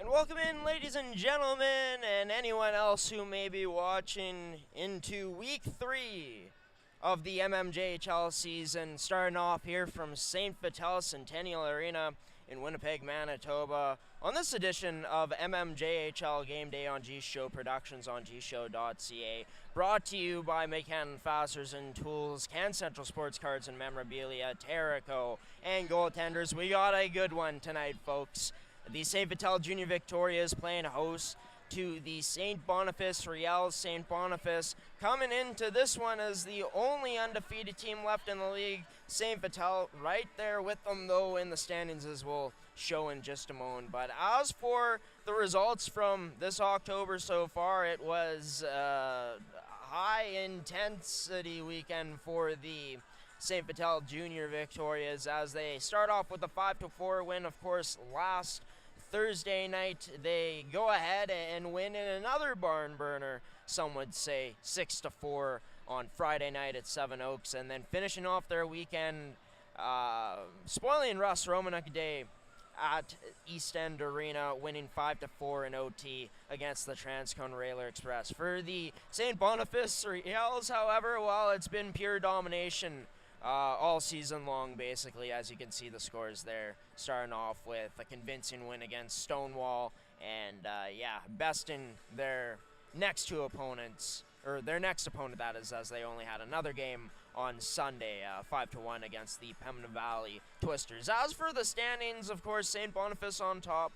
And welcome in, ladies and gentlemen, and anyone else who may be watching into Week 3 of the MMJHL season, starting off here from St. Vital Centennial Arena in Winnipeg, Manitoba, on this edition of MMJHL Game Day on G-Show Productions on gshow.ca, brought to you by McCann Fasteners and Tools, Can Central Sports Cards and Memorabilia, Terrico, and Goaltenders. We got a good one tonight, folks. The St. Vital Junior Victorias playing host to the St. Boniface Riels. St. Boniface coming into this one as the only undefeated team left in the league. St. Vital right there with them, though, in the standings, as we'll show in just a moment. But as for the results from this October so far, it was a high-intensity weekend for the St. Vital Junior Victorias as they start off with a 5-4 win. Of course, last Thursday night they go ahead and win in another barn burner, some would say, 6-4 on Friday night at Seven Oaks, and then finishing off their weekend spoiling Russ Romanek Day at East End Arena, winning 5-4 in OT against the Transcone Railer Express. For the St. Boniface Riels, however, well, it's been pure domination all season long, basically, as you can see the scores there, starting off with a convincing win against Stonewall, and besting their next two opponents, or their next opponent, that is, as they only had another game on Sunday, 5-1 against the Pembina Valley Twisters. As for the standings, of course, St. Boniface on top,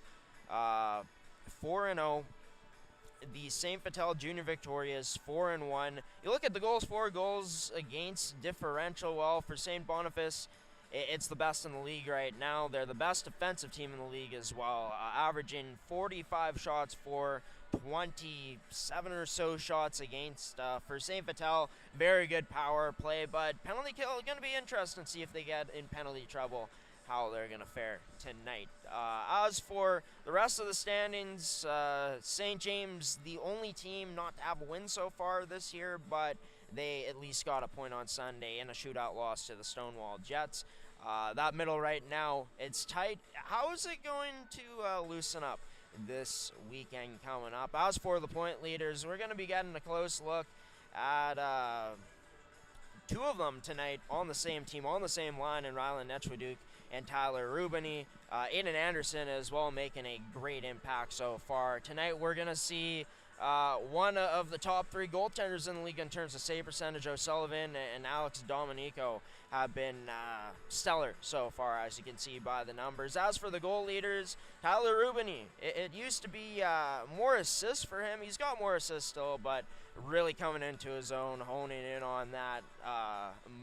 4-0. The St. Vital Junior Victorias 4-1. You look at the goals for, goals against differential. Well, for St. Boniface, it's the best in the league right now. They're the best defensive team in the league as well, averaging 45 shots for, 27 or so shots against. For St. Vital, very good power play, but penalty kill going to be interesting to see if they get in penalty trouble, how they're going to fare tonight. As for the rest of the standings, St. James, the only team not to have a win so far this year, but they at least got a point on Sunday in a shootout loss to the Stonewall Jets. That middle right now, it's tight. How is it going to loosen up this weekend coming up? As for the point leaders, we're going to be getting a close look at two of them tonight on the same team, on the same line, in Ryland Netchwaduke and Tyler Rubini. Aiden Anderson as well making a great impact so far. Tonight we're going to see one of the top three goaltenders in the league in terms of save percentage. O'Sullivan and Alex Dominico have been stellar so far, as you can see by the numbers. As for the goal leaders, Tyler Rubini, it used to be more assists for him. He's got more assists still, but really coming into his own, honing in on that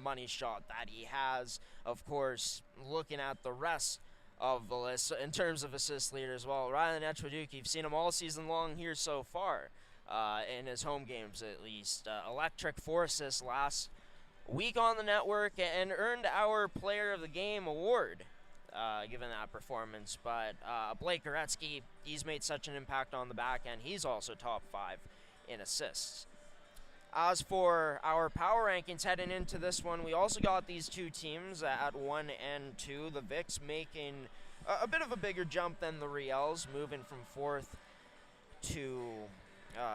money shot that he has. Of course, looking at the rest of the list in terms of assist leaders, well, Ryan Netchwaduke, you've seen him all season long here so far, in his home games at least. Electric 4 assists last week on the network, and earned our Player of the Game award, given that performance. But Blake Goretzky, he's made such an impact on the back end. He's also top 5 in assists. As for our power rankings heading into this one, we also got these two teams at 1 and 2. The Vics making a bit of a bigger jump than the Riels, moving from 4th to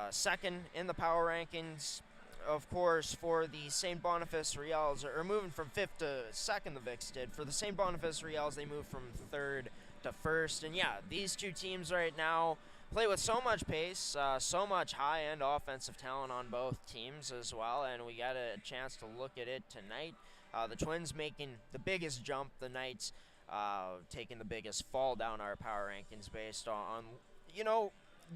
2nd in the power rankings. Of course, for the St. Boniface Riels, or moving from 5th to 2nd, the Vics did. For the St. Boniface Riels, they moved from 3rd to 1st. And yeah, these two teams right now play with so much pace, so much high-end offensive talent on both teams as well, and we got a chance to look at it tonight. The Twins making the biggest jump, the Knights taking the biggest fall down our power rankings based on,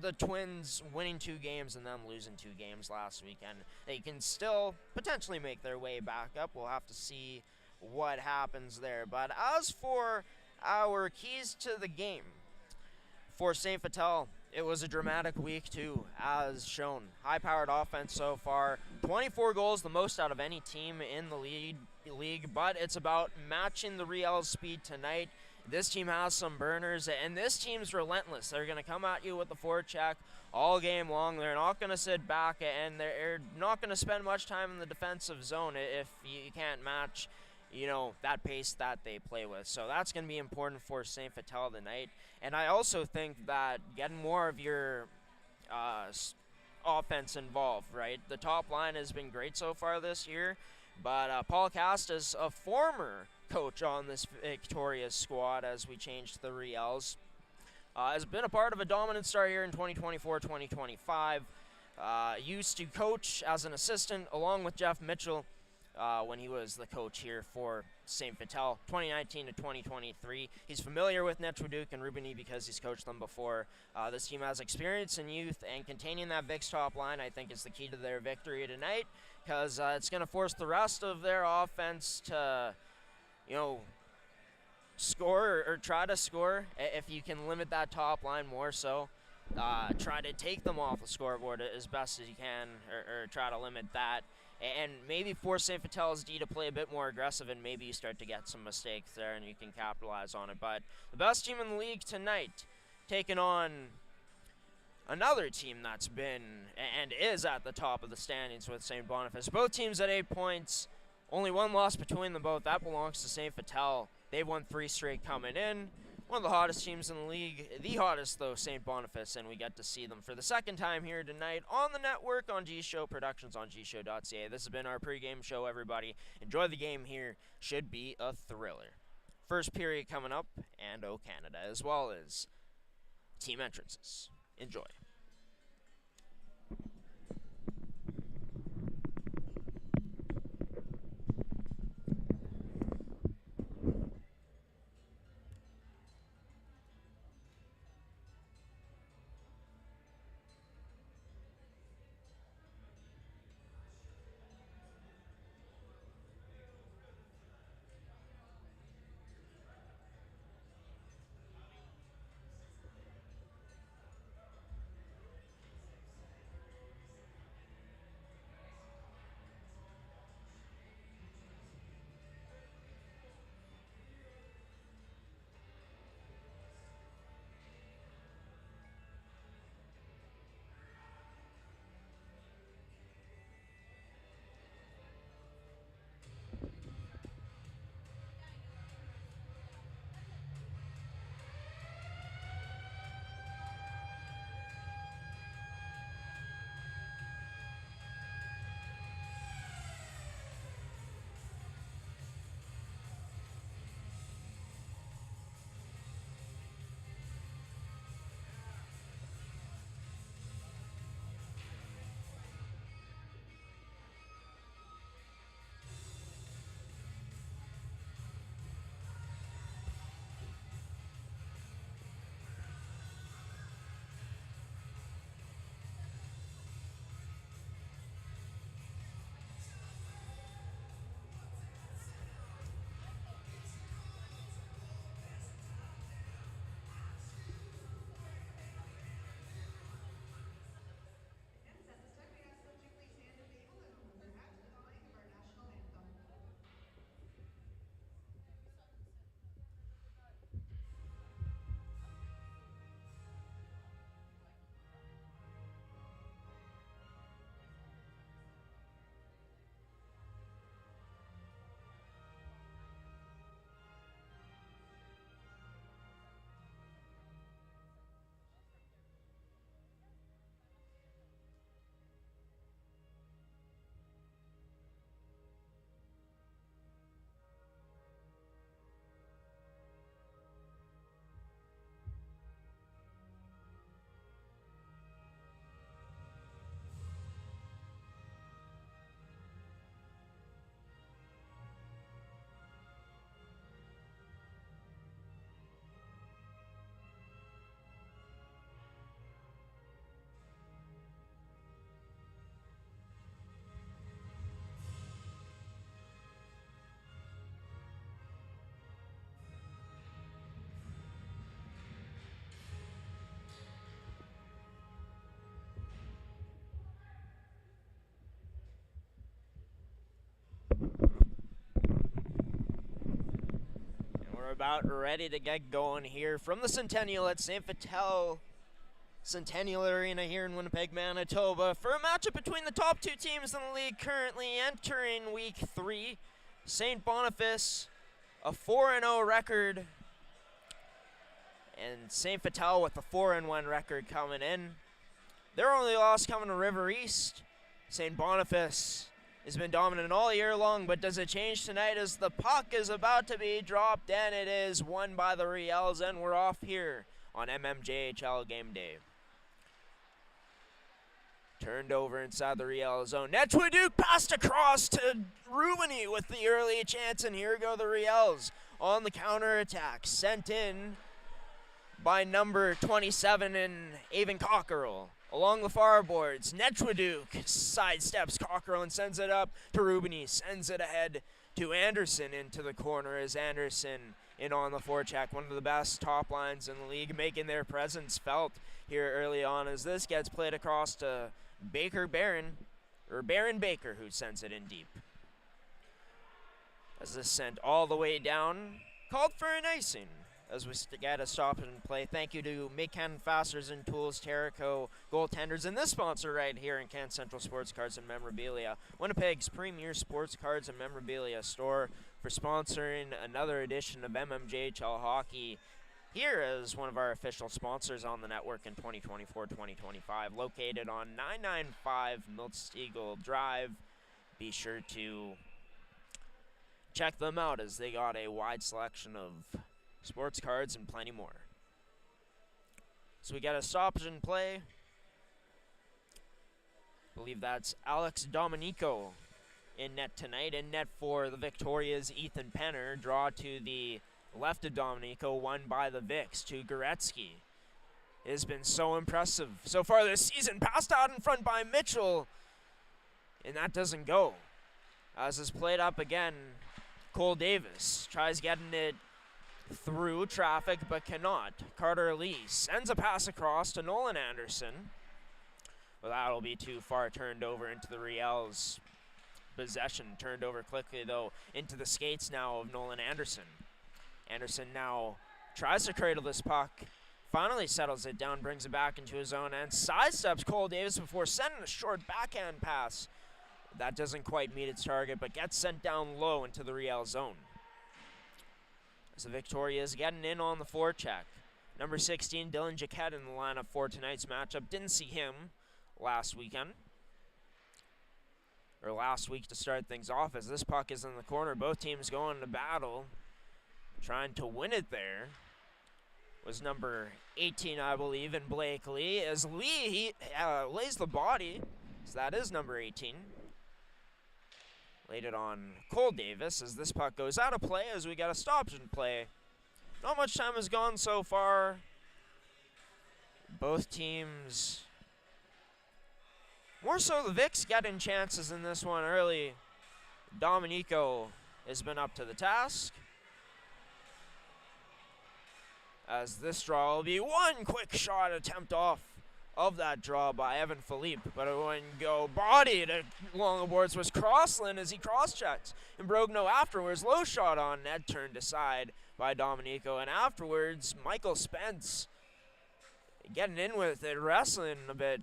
the Twins winning 2 games and them losing 2 games last weekend. They can still potentially make their way back up. We'll have to see what happens there. But as for our keys to the game, for St. Vital, it was a dramatic week, too, as shown. High-powered offense so far. 24 goals, the most out of any team in the league, but it's about matching the Riels' speed tonight. This team has some burners, and this team's relentless. They're going to come at you with the forecheck all game long. They're not going to sit back, and they're not going to spend much time in the defensive zone if you can't match that pace that they play with. So that's going to be important for St. Vital tonight. And I also think that getting more of your offense involved, right? The top line has been great so far this year, but Paul Cast is a former coach on this victorious squad as we change to the Riels. Has been a part of a dominant start here in 2024-2025. Used to coach as an assistant along with Jeff Mitchell when he was the coach here for St. Vital 2019 to 2023. He's familiar with Netraduk and Rubini because he's coached them before. This team has experience in youth, and containing that Vic's top line, I think, is the key to their victory tonight, because it's going to force the rest of their offense to, score or try to score. If you can limit that top line more so, try to take them off the scoreboard as best as you can, or try to limit that. And maybe force St. Vital's D to play a bit more aggressive, and maybe you start to get some mistakes there and you can capitalize on it. But the best team in the league tonight, taking on another team that's been and is at the top of the standings with St. Boniface. Both teams at 8 points, only one loss between them both. That belongs to St. Vital. They've won 3 straight coming in. One of the hottest teams in the league, the hottest though, St. Boniface, and we get to see them for the second time here tonight on the network on gshow Productions on gshow.ca. This has been our pregame show, everybody. Enjoy the game here. Should be a thriller. First period coming up, and O Canada, as well as team entrances. Enjoy. We're about ready to get going here from the Centennial at St. Vital Centennial Arena here in Winnipeg, Manitoba, for a matchup between the top 2 teams in the league currently entering Week 3. St. Boniface, a 4-0 record, and St. Vital with a 4-1 record coming in. Their only loss coming to River East. St. Boniface has been dominant all year long, but does it change tonight as the puck is about to be dropped, and it is won by the Riels, and we're off here on MMJHL Game Day. Turned over inside the Riel zone. Netchwood passed across to Rubini with the early chance, and here go the Riels on the counterattack. Sent in by number 27 in Avon Cockerell. Along the far boards, Netchwood sidesteps Cockerell and sends it up to Rubini. Sends it ahead to Anderson into the corner as Anderson in on the forecheck. One of the best top lines in the league, making their presence felt here early on as this gets played across to Baron Baker, who sends it in deep. As this sent all the way down, called for an icing as we get a stop and play. Thank you to Mid-Canton Fasteners and Tools, Terrico Goaltenders, and this sponsor right here in Canton Central Sports Cards and Memorabilia, Winnipeg's premier sports cards and memorabilia store, for sponsoring another edition of MMJHL Hockey here as one of our official sponsors on the network in 2024-2025, located on 995 Miltz-Eagle Drive. Be sure to check them out as they got a wide selection of sports cards and plenty more. So we got a stoppage in play. I believe that's Alex Domenico in net tonight. In net for the Victoria's Ethan Penner. Draw to the left of Domenico, won by the Vicks to Goretzky. It has been so impressive so far this season. Passed out in front by Mitchell, and that doesn't go. As is played up again, Cole Davis tries getting it through traffic but cannot. Carter Lee sends a pass across to Nolan Anderson. Well, that'll be too far, turned over into the Riels' possession. Turned over quickly, though, into the skates now of Nolan Anderson. Anderson now tries to cradle this puck, finally settles it down, brings it back into his own end, sidesteps Cole Davis before sending a short backhand pass. That doesn't quite meet its target, but gets sent down low into the Riel zone. As the Victoria is getting in on the forecheck. Number 16, Dylan Jaquette in the lineup for tonight's matchup. Didn't see him last week to start things off, as this puck is in the corner. Both teams going to battle, trying to win it there. Was number 18, I believe, in Blake Lee, as Lee lays the body, so that is number 18. Laid it on Cole Davis as this puck goes out of play as we got a stoppage in play. Not much time has gone so far. Both teams, more so the Vicks, getting chances in this one early. Domenico has been up to the task, as this draw will be one quick shot attempt off of that draw by Evan Philippe, but it wouldn't go. Bodied along the boards was Crossland as he cross-checks. And Brogno afterwards, low shot on net, turned aside by Domenico. And afterwards, Michael Spence getting in with it, wrestling a bit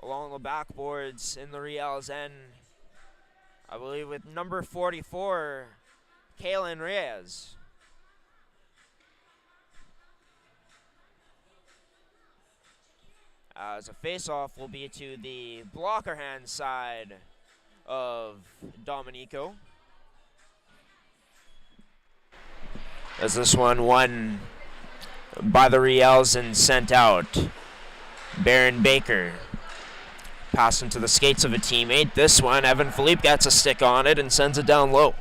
along the backboards in the Riel's end. I believe with number 44, Kalen Reyes. As a face-off will be to the blocker hand side of Domenico. As this one won by the Riels and sent out. Baron Baker passing to the skates of a teammate. This one, Evan Philippe gets a stick on it and sends it down low.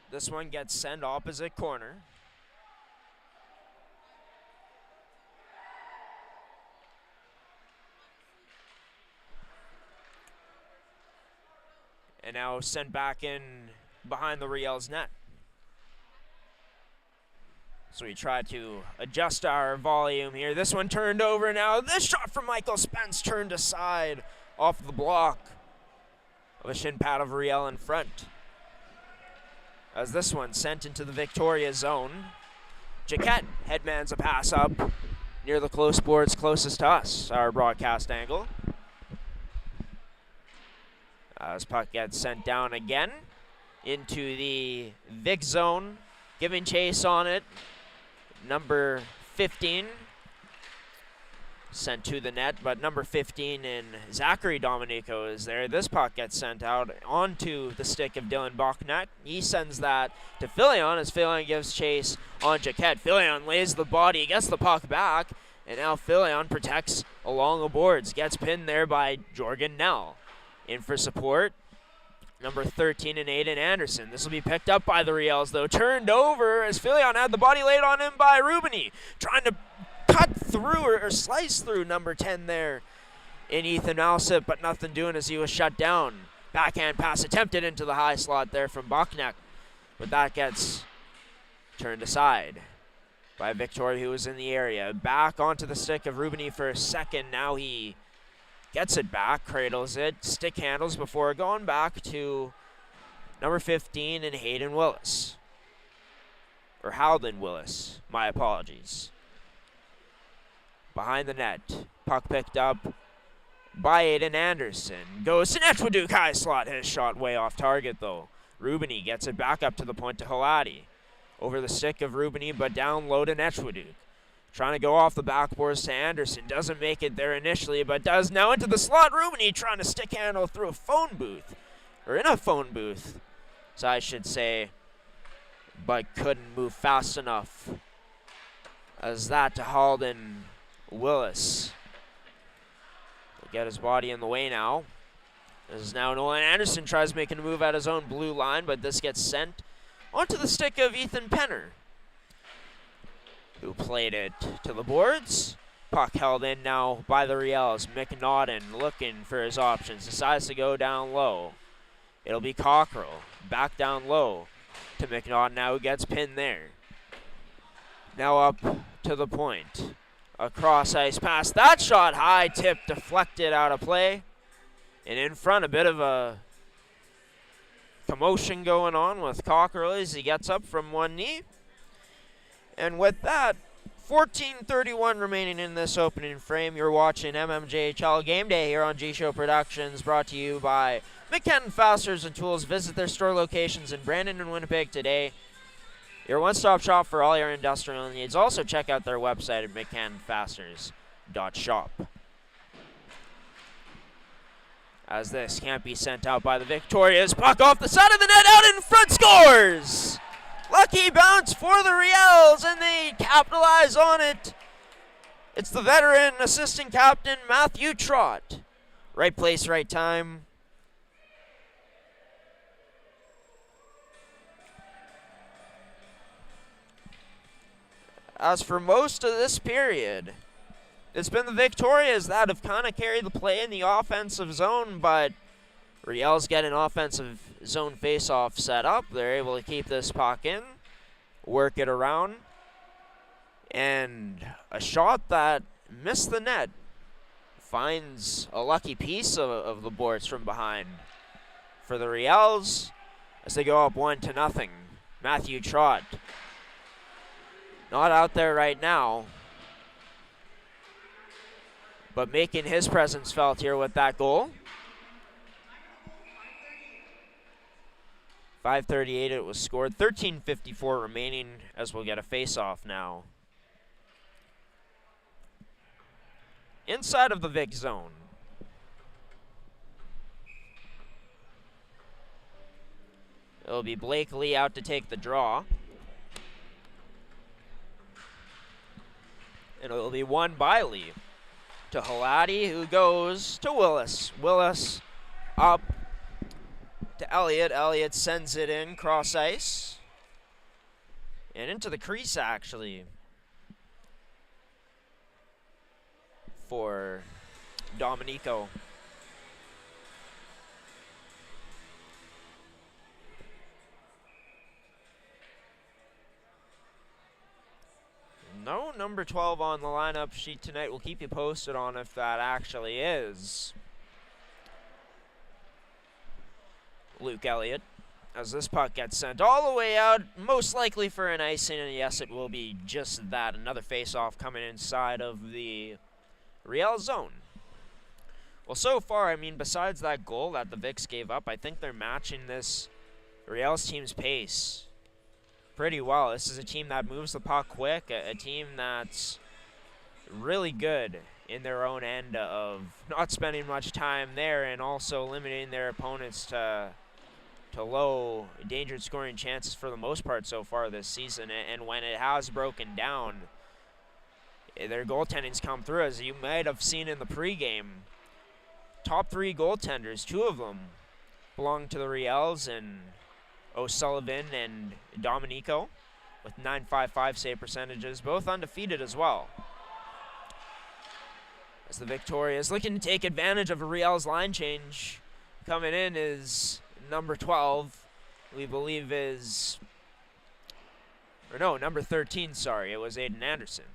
This one gets sent opposite corner. And now sent back in behind the Riel's net. So we try to adjust our volume here. This one turned over now. This shot from Michael Spence turned aside off the block of a shin pad of Riel in front. As this one sent into the Victoria zone. Jaquette headmans a pass up. near the close boards closest to us, our broadcast angle. As puck gets sent down again into the Vic zone, giving chase on it. Number 15 sent to the net, but number 15 in Zachary Dominico is there. This puck gets sent out onto the stick of Dylan Bachnek. He sends that to Filion as Filion gives chase on Jaquette. Filion lays the body, gets the puck back, and now Filion protects along the boards. Gets pinned there by Jorgen Nell. In for support, number 13 and Aiden Anderson. This will be picked up by the Riels, though. Turned over as Filion had the body laid on him by Rubini. Trying to cut through or slice through number 10 there in Ethan Alsip, but nothing doing as he was shut down. Backhand pass attempted into the high slot there from Bachnek, but that gets turned aside by Victoria, who was in the area. Back onto the stick of Rubini for a second. Now he gets it back, cradles it, stick handles before going back to number 15 and Hayden Willis. Or Howland Willis, my apologies. Behind the net, puck picked up by Aiden Anderson. Goes to Netchwaduk, high slot, his shot way off target though. Rubini gets it back up to the point to Halati. Over the stick of Rubini, but down low to Netchwaduk. Trying to go off the backboards to Anderson. Doesn't make it there initially, but does now into the slot. Rubini trying to stick handle through a phone booth. Or in a phone booth, so I should say. But couldn't move fast enough. As that to Halden Willis. Will get his body in the way now. This is now Nolan Anderson tries making a move at his own blue line, but this gets sent onto the stick of Ethan Penner, who played it to the boards. Puck held in now by the Riels. McNaughton looking for his options. Decides to go down low. It'll be Cockrell. Back down low to McNaughton now, who gets pinned there. Now up to the point. A cross ice pass. That shot high tip deflected out of play. And in front, a bit of a commotion going on with Cockrell as he gets up from one knee. And with that, 14:31 remaining in this opening frame. You're watching MMJHL Game Day here on G-Show Productions, brought to you by McKenna Fasteners and Tools. Visit their store locations in Brandon and Winnipeg today. Your one-stop shop for all your industrial needs. Also check out their website at mccanfasteners.shop. As this can't be sent out by the Victorias. Puck off the side of the net, out in front, scores! Lucky bounce for the Riels, and they capitalize on it. It's the veteran assistant captain, Matthew Trott. Right place, right time. As for most of this period, it's been the Victorias that have kind of carried the play in the offensive zone, but Riels get an offensive zone face-off set up. They're able to keep this puck in, work it around, and a shot that missed the net finds a lucky piece of the boards from behind for the Riels as they go up 1-0. Matthew Trott not out there right now, but making his presence felt here with that goal. 5:38 it was scored. 13:54 remaining as we'll get a face-off now. Inside of the Vic zone. It'll be Blake Lee out to take the draw. And it'll be won by Lee to Halati, who goes to Willis. Willis up to Elliott. Elliott sends it in, cross ice. And into the crease, actually, for Dominico. No number 12 on the lineup sheet tonight. We'll keep you posted on if that actually is Luke Elliott, As this puck gets sent all the way out, most likely for an icing, and yes, it will be just that. Another face-off coming inside of the Riels zone. Well, so far, I mean, besides that goal that the Vics gave up, I think they're matching this Riels team's pace pretty well. This is a team that moves the puck quick, a team that's really good in their own end of not spending much time there and also limiting their opponents to low endangered scoring chances for the most part so far this season. And when it has broken down, their goaltending's come through, as you might have seen in the pregame. Top 3 goaltenders, 2 of them belong to the Riels, and O'Sullivan and Dominico with .955 save percentages, both undefeated as well. As the Victorias looking to take advantage of a Riels line change. Coming in is number 12, we believe is, or no, number 13, sorry, it was Aiden Anderson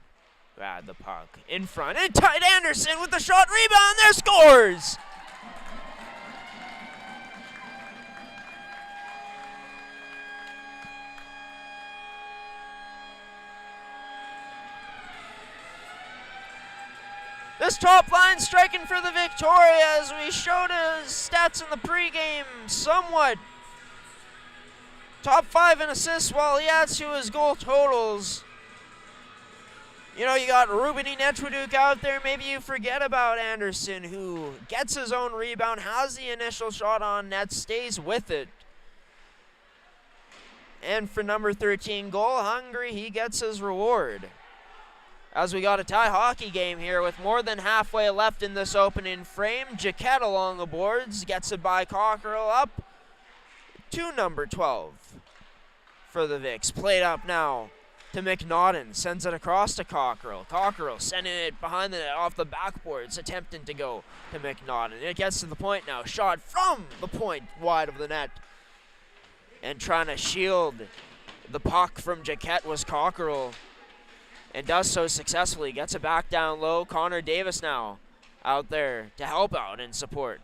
who had the puck in front. And tight Anderson with the shot, rebound, there scores! This top line striking for the Victoria, as we showed his stats in the pregame somewhat. Top 5 in assists while he adds to his goal totals. You know, you got Ruben Netchwaduk out there. Maybe you forget about Anderson, who gets his own rebound, has the initial shot on net, stays with it. And for number 13, goal hungry, he gets his reward. As we got a tie hockey game here with more than halfway left in this opening frame. Jaquette along the boards, gets it by Cockerell, up to number 12 for the Vics. Played up now to McNaughton, sends it across to Cockerell. Cockerell sending it behind the net off the backboards, attempting to go to McNaughton. It gets to the point now, shot from the point wide of the net. And trying to shield the puck from Jaquette was Cockerell, and does so successfully. Gets it back down low. Connor Davis now out there to help out and support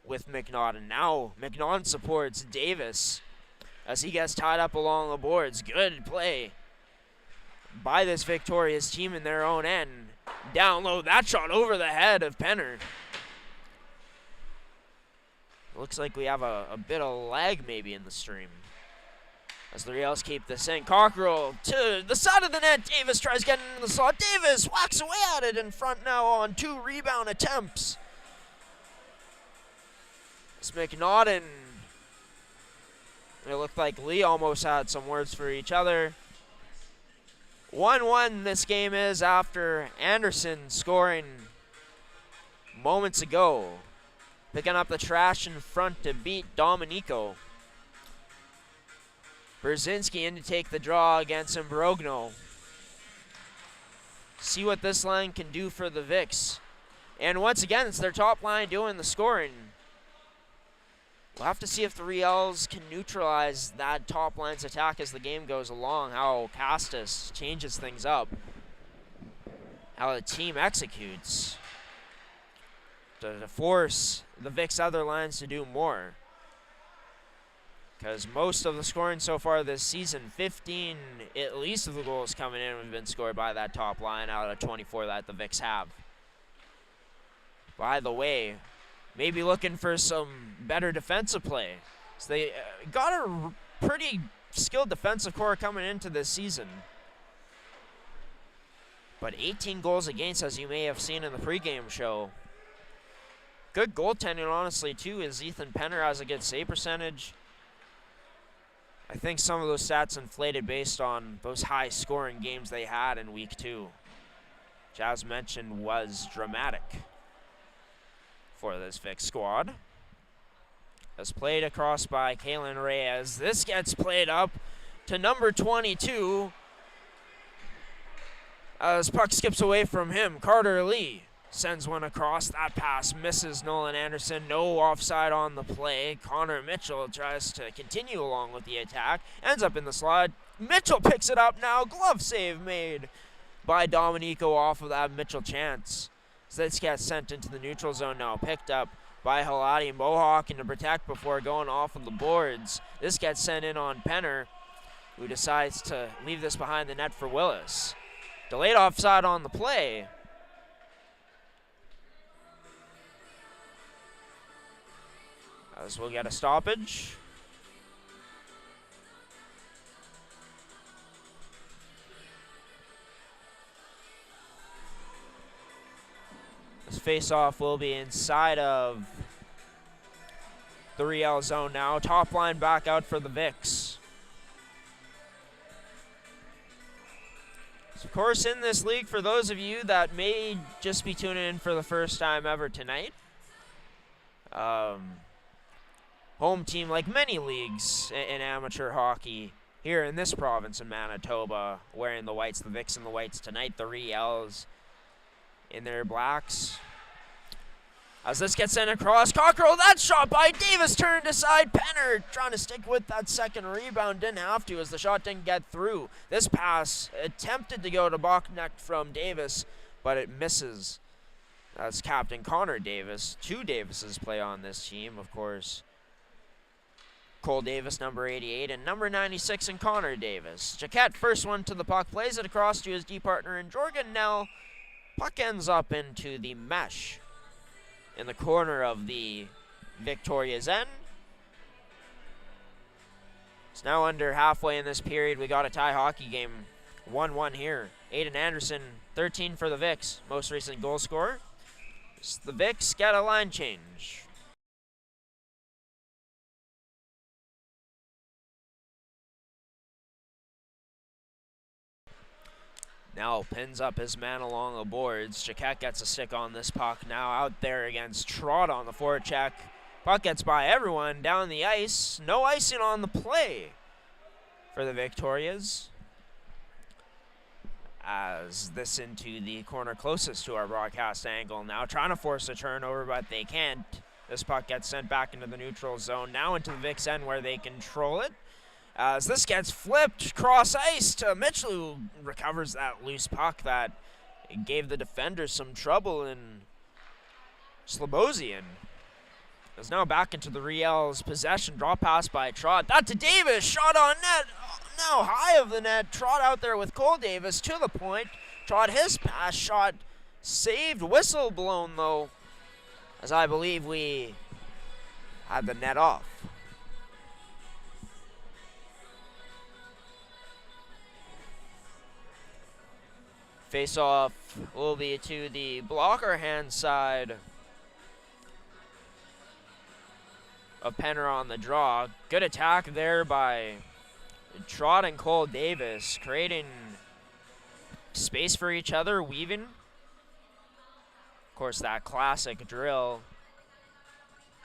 with McNaughton. Now McNaughton supports Davis as he gets tied up along the boards. Good play by this Victoria's team in their own end. Down low, that shot over the head of Penner. Looks like we have a bit of lag maybe in the stream, as the Riels keep this in. Cockerell to the side of the net. Davis tries getting into the slot. Davis whacks away at it in front now on 2 rebound attempts. It's McNaughton. It looked like Lee almost had some words for each other. 1-1 this game is after Anderson scoring moments ago. Picking up the trash in front to beat Dominico. Brzezinski in to take the draw against Imbrogno. See what this line can do for the Vics. And once again, it's their top line doing the scoring. We'll have to see if the Riels can neutralize that top line's attack as the game goes along, how Castus changes things up, how the team executes to force the Vics' other lines to do more. Because most of the scoring so far this season, 15 at least of the goals coming in have been scored by that top line out of 24 that the Vics have. By the way, maybe looking for some better defensive play. So they got a pretty skilled defensive core coming into this season. But 18 goals against, as you may have seen in the pregame show. Good goaltending, honestly, too, as Ethan Penner has a good save percentage. I think some of those stats inflated based on those high-scoring games they had in Week 2, which, as mentioned, was dramatic for this Vic squad. As played across by Kalen Reyes. This gets played up to number 22. As puck skips away from him, Carter Lee sends one across. That pass misses Nolan Anderson. No offside on the play. Connor Mitchell tries to continue along with the attack. Ends up in the slot. Mitchell picks it up now. Glove save made by Dominico off of that Mitchell chance. So this gets sent into the neutral zone now. Picked up by Halati. Mohawk to protect before going off of the boards. This gets sent in on Penner, who decides to leave this behind the net for Willis. Delayed offside on the play. As we'll get a stoppage. This face-off will be inside of the Riel zone now. Top line back out for the Vics. So of course, in this league, for those of you that may just be tuning in for the first time ever tonight, home team, like many leagues in amateur hockey here in this province in Manitoba, wearing the whites, the Vics in the whites tonight, the Riels in their blacks. As this gets sent across, Cockrell, that shot by Davis turned aside. Penner trying to stick with that second rebound, didn't have to as the shot didn't get through. This pass attempted to go to Bachnecht from Davis, but it misses. That's Captain Connor Davis. Two Davises play on this team, of course. Cole Davis, number 88, and number 96 in Connor Davis. Jaquette, first one to the puck, plays it across to his D partner in Jorgen Nell. Puck ends up into the mesh in the corner of the Victoria's end. It's now under halfway in this period. We got a tie hockey game, 1-1 here. Aiden Anderson, 13 for the Vics, most recent goal scorer. So the Vics get a line change. Now pins up his man along the boards. Jaquette gets a stick on this puck. Now out there against Trott on the forecheck. Puck gets by everyone down the ice. No icing on the play for the Victorias. As this into the corner closest to our broadcast angle. Now trying to force a turnover, but they can't. This puck gets sent back into the neutral zone. Now into the Vic's end where they control it. As this gets flipped cross ice to Mitchell, who recovers that loose puck that gave the defenders some trouble in Slobosian. Is now back into the Riel's possession. Draw pass by Trott. That to Davis. Shot on net. Now high of the net. Trott out there with Cole Davis to the point. Trott his pass shot saved. Whistle blown though, as I believe we had the net off. Face-off will be to the blocker hand side of Penner on the draw. Good attack there by Trott and Cole Davis, creating space for each other, weaving. Of course, that classic drill.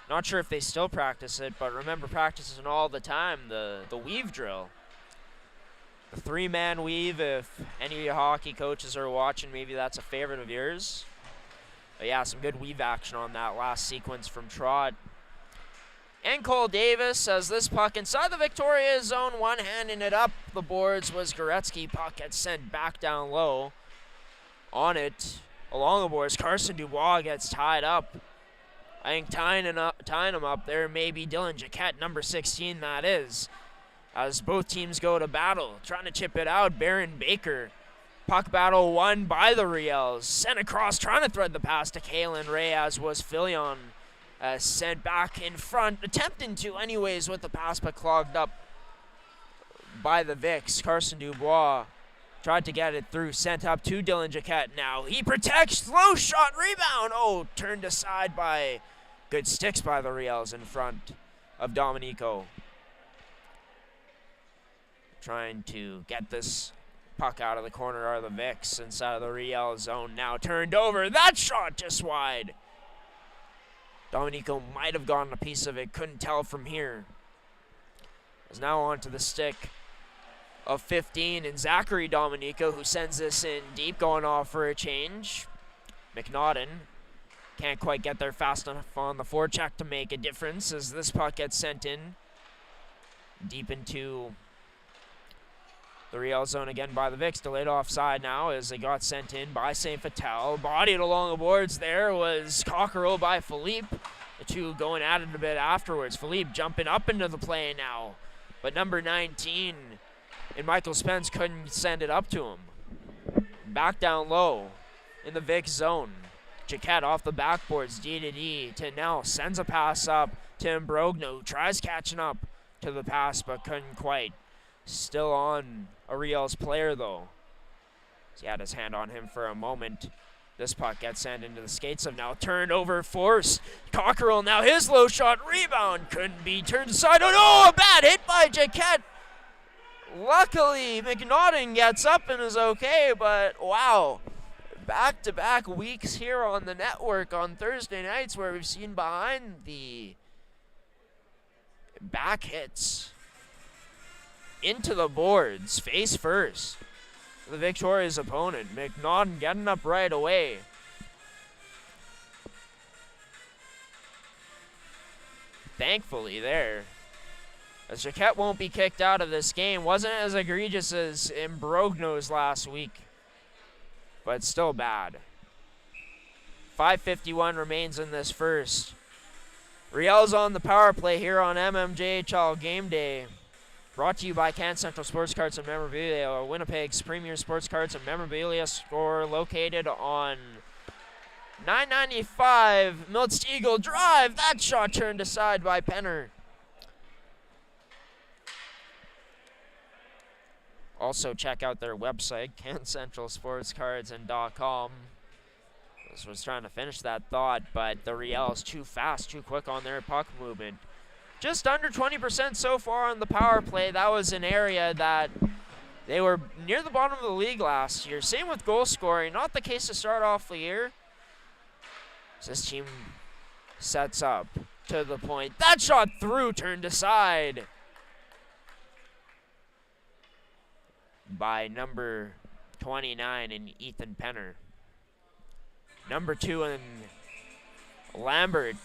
Not sure if they still practice it, but remember practicing all the time, the weave drill. The three-man weave, if any of your hockey coaches are watching, maybe that's a favorite of yours. But yeah, some good weave action on that last sequence from Trott. And Cole Davis as this puck inside the Victoria zone, one-handing it up the boards was Goretzky. Puck gets sent back down low. On it, along the boards, Carson Dubois gets tied up. I think tying him up there may be Dylan Jaquette, number 16 that is. As both teams go to battle, trying to chip it out, Baron Baker. Puck battle won by the Riels. Sent across, trying to thread the pass to Kalen Ray, as was Filion. Sent back in front, attempting to anyways with the pass, but clogged up by the Vics. Carson Dubois tried to get it through, sent up to Dylan Jaquette now. He protects, low shot, rebound. Oh, turned aside by good sticks by the Riels in front of Dominico. Trying to get this puck out of the corner are the Vics inside of the Riel zone. Now turned over. That shot just wide. Dominico might have gotten a piece of it. Couldn't tell from here. Is now onto the stick of 15 and Zachary Dominico, who sends this in deep, going off for a change. McNaughton can't quite get there fast enough on the forecheck to make a difference as this puck gets sent in deep into the Riel zone again by the Vics. Delayed offside now as they got sent in by St. Fatel. Bodied along the boards there was Cockerell by Philippe. The two going at it a bit afterwards. Philippe jumping up into the play now. But number 19 and Michael Spence couldn't send it up to him. Back down low in the Vic zone. Jaquette off the backboards, D to D to Nell. Sends a pass up to Imbrogno. Tries catching up to the pass but couldn't quite. Still on a Riels player though. He had his hand on him for a moment. This puck gets sent into the skates of now. Turned over, forced. Cockerell now his low shot rebound. Couldn't be turned aside. Oh no, a bad hit by Jaquette. Luckily, McNaughton gets up and is okay, but wow. Back-to-back weeks here on the network on Thursday nights where we've seen behind the back hits into the boards, face first. The victorious opponent, McNaughton getting up right away. Thankfully there, as Jaquette won't be kicked out of this game. Wasn't as egregious as Imbrogno's last week, but still bad. 5:51 remains in this first. Riels on the power play here on MMJHL Game Day. Brought to you by Can Central Sports Cards and Memorabilia, Winnipeg's premier sports cards and memorabilia store, located on 995 Miltz Eagle Drive. That shot turned aside by Penner. Also check out their website, cancentralsportscards.com. This was trying to finish that thought, but the Riels too fast, too quick on their puck movement. Just under 20% so far on the power play. That was an area that they were near the bottom of the league last year. Same with goal scoring. Not the case to start off the year. So this team sets up to the point. That shot through, turned aside by number 29 in Ethan Penner. Number 2 in Lambert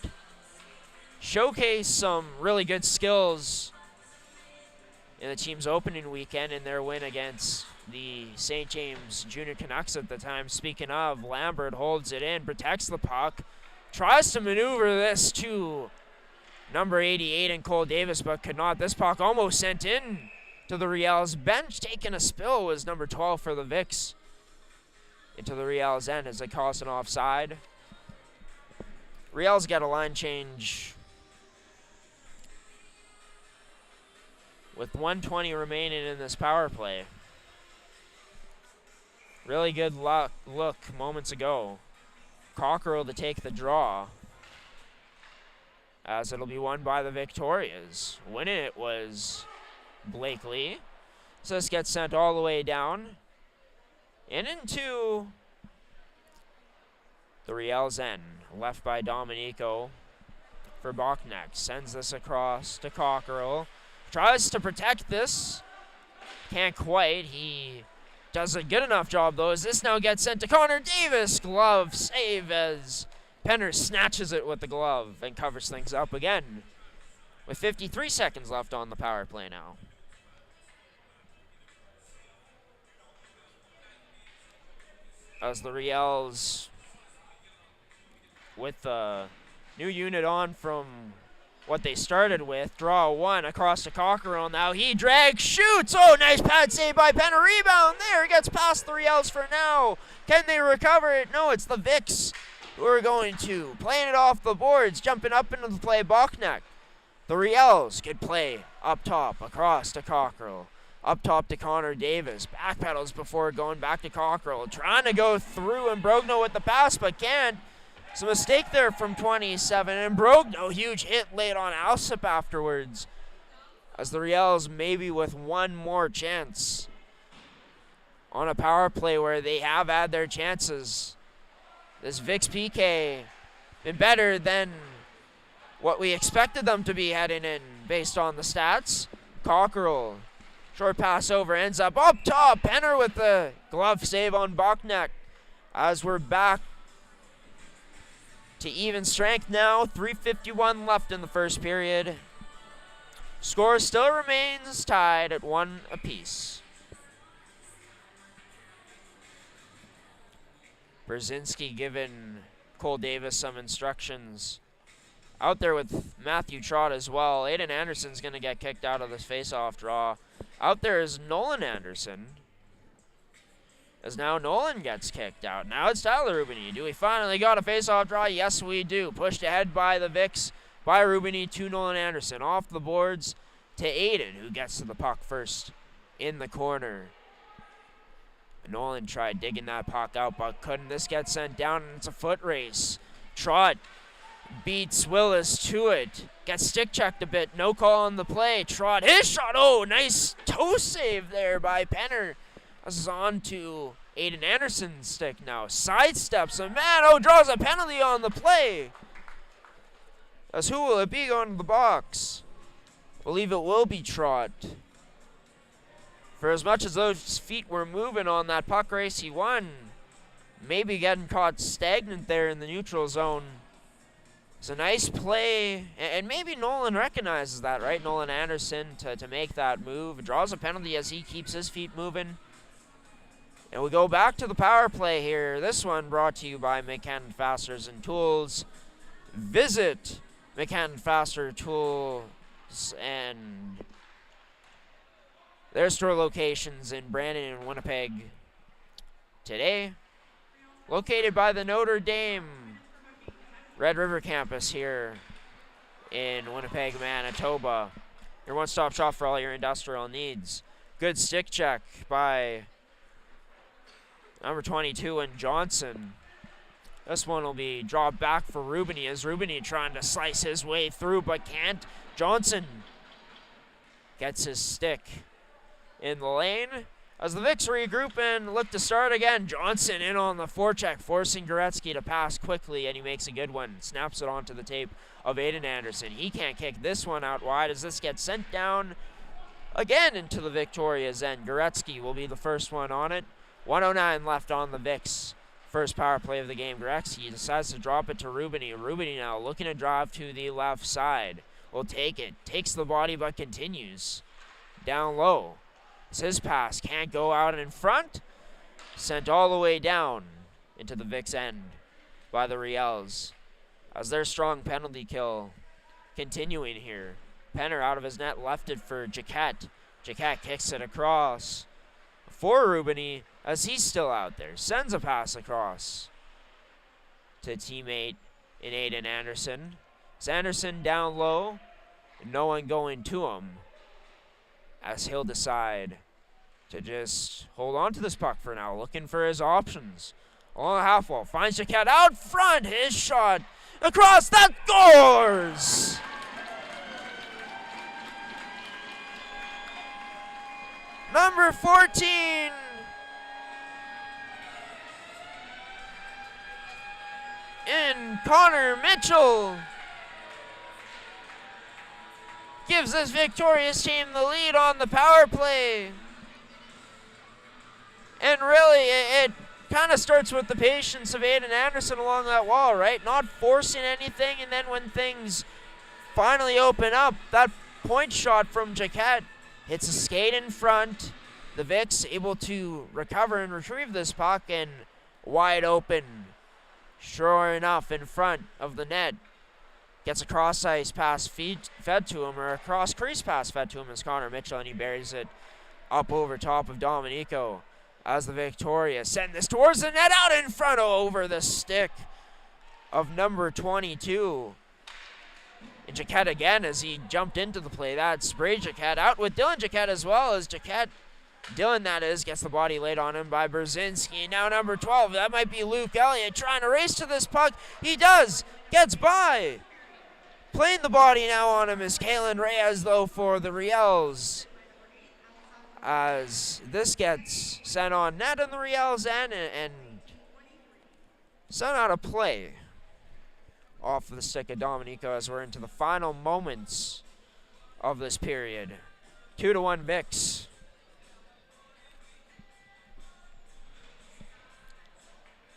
showcase some really good skills in the team's opening weekend in their win against the St. James Junior Canucks at the time. Speaking of, Lambert holds it in, protects the puck, tries to maneuver this to number 88 in Cole Davis, but could not. This puck almost sent in to the Riels bench. Taking a spill was number 12 for the Vics into the Riels end as they cause an offside. Riels got a line change with 1:20 remaining in this power play. Really good look moments ago. Cockerell to take the draw, as it'll be won by the Victorias. Winning it was Blakely. So this gets sent all the way down and into the Riels end. Left by Dominico for Bachneck. Sends this across to Cockerell. Tries to protect this. Can't quite. He does a good enough job, though, as this now gets sent to Connor Davis. Glove save as Penner snatches it with the glove and covers things up again with 53 seconds left on the power play now. As the Riels, with the new unit on from what they started with, draw one across to Cockerell. Now he drags, shoots. Oh, nice pad save by Penner. Rebound there. Gets past the Riels for now. Can they recover it? No, it's the Vics who are going to. Playing it off the boards, jumping up into the play, Bachneck. The Riels, good play up top, across to Cockerell. Up top to Connor Davis. Backpedals before going back to Cockerell. Trying to go through Imbrogno with the pass, but can't. It's a mistake there from 27. And Imbrogno, huge hit late on Alsip afterwards. As the Riels maybe with one more chance on a power play where they have had their chances. This Vic's PK been better than what we expected them to be heading in based on the stats. Cockerell, short pass over, ends up top. Penner with the glove save on Bachneck. As we're back to even strength now. 3:51 left in the first period. Score still remains tied at 1 apiece. Brzezinski giving Cole Davis some instructions out there with Matthew Trott as well. Aiden Anderson's going to get kicked out of this face-off draw. Out there is Nolan Anderson. As now Nolan gets kicked out. Now it's Tyler Rubini. Do we finally got a face-off draw? Yes, we do. Pushed ahead by the Vicks, by Rubini to Nolan Anderson. Off the boards to Aiden, who gets to the puck first in the corner. Nolan tried digging that puck out, but couldn't. This gets sent down, and it's a foot race. Trott beats Willis to it. Gets stick checked a bit. No call on the play. Trott, his shot. Oh, nice toe save there by Penner. This is on to Aiden Anderson's stick now. Sidesteps a man. Oh, draws a penalty on the play. As who will it be going to the box? I believe it will be Trott. For as much as those feet were moving on that puck race, he won. Maybe getting caught stagnant there in the neutral zone. It's a nice play, and maybe Nolan recognizes that, right? Nolan Anderson to make that move. Draws a penalty as he keeps his feet moving. And we go back to the power play here. This one brought to you by McCann Fasteners and Tools. Visit McCann Fastener Tools and their store locations in Brandon and Winnipeg today. Located by the Notre Dame Red River campus here in Winnipeg, Manitoba. Your one-stop shop for all your industrial needs. Good stick check by number 22 and Johnson. This one will be dropped back for Rubini as Rubini trying to slice his way through but can't. Johnson gets his stick in the lane. As the Vicks regroup and look to start again, Johnson in on the forecheck, forcing Goretzky to pass quickly, and he makes a good one. Snaps it onto the tape of Aiden Anderson. He can't kick this one out wide as this gets sent down again into the Victoria's end. Goretzky will be the first one on it. 1:09 left on the Vicks. First power play of the game. Goretzky decides to drop it to Rubini. Rubini now looking to drive to the left side. Will take it. Takes the body but continues. Down low. It's his pass. Can't go out in front. Sent all the way down into the Vicks end by the Riels. As their strong penalty kill continuing here. Penner out of his net, left it for Jaquette. Jaquette kicks it across for Rubini as he's still out there. Sends a pass across to teammate in Aiden Anderson. It's Anderson down low. No one going to him as he'll decide to just hold on to this puck for now, looking for his options. Along the half wall, finds Jaquette out front. His shot across, that scores! Number 14. In Connor Mitchell gives this victorious team the lead on the power play. And really, it kind of starts with the patience of Aiden Anderson along that wall, right? Not forcing anything, and then when things finally open up, that point shot from Jaquette hits a skate in front. The Vicks able to recover and retrieve this puck, and wide open. Sure enough, in front of the net. Gets a cross-ice pass fed to him, or a cross-crease pass fed to him as Connor Mitchell, and he buries it up over top of Dominico. As the Victoria send this towards the net, out in front, over the stick of number 22. And Jaquette again as he jumped into the play. That sprayed Jaquette out with Dylan Jaquette as well as Jaquette. Dylan, that is, gets the body laid on him by Brzezinski. Now number 12, that might be Luke Elliott trying to race to this puck. He does, gets by. Playing the body now on him is Kalen Reyes, though, for the Riels. As this gets sent on net in the Riels end and sent out of play off of the stick of Dominico as we're into the final moments of this period. 2-1 Vicks.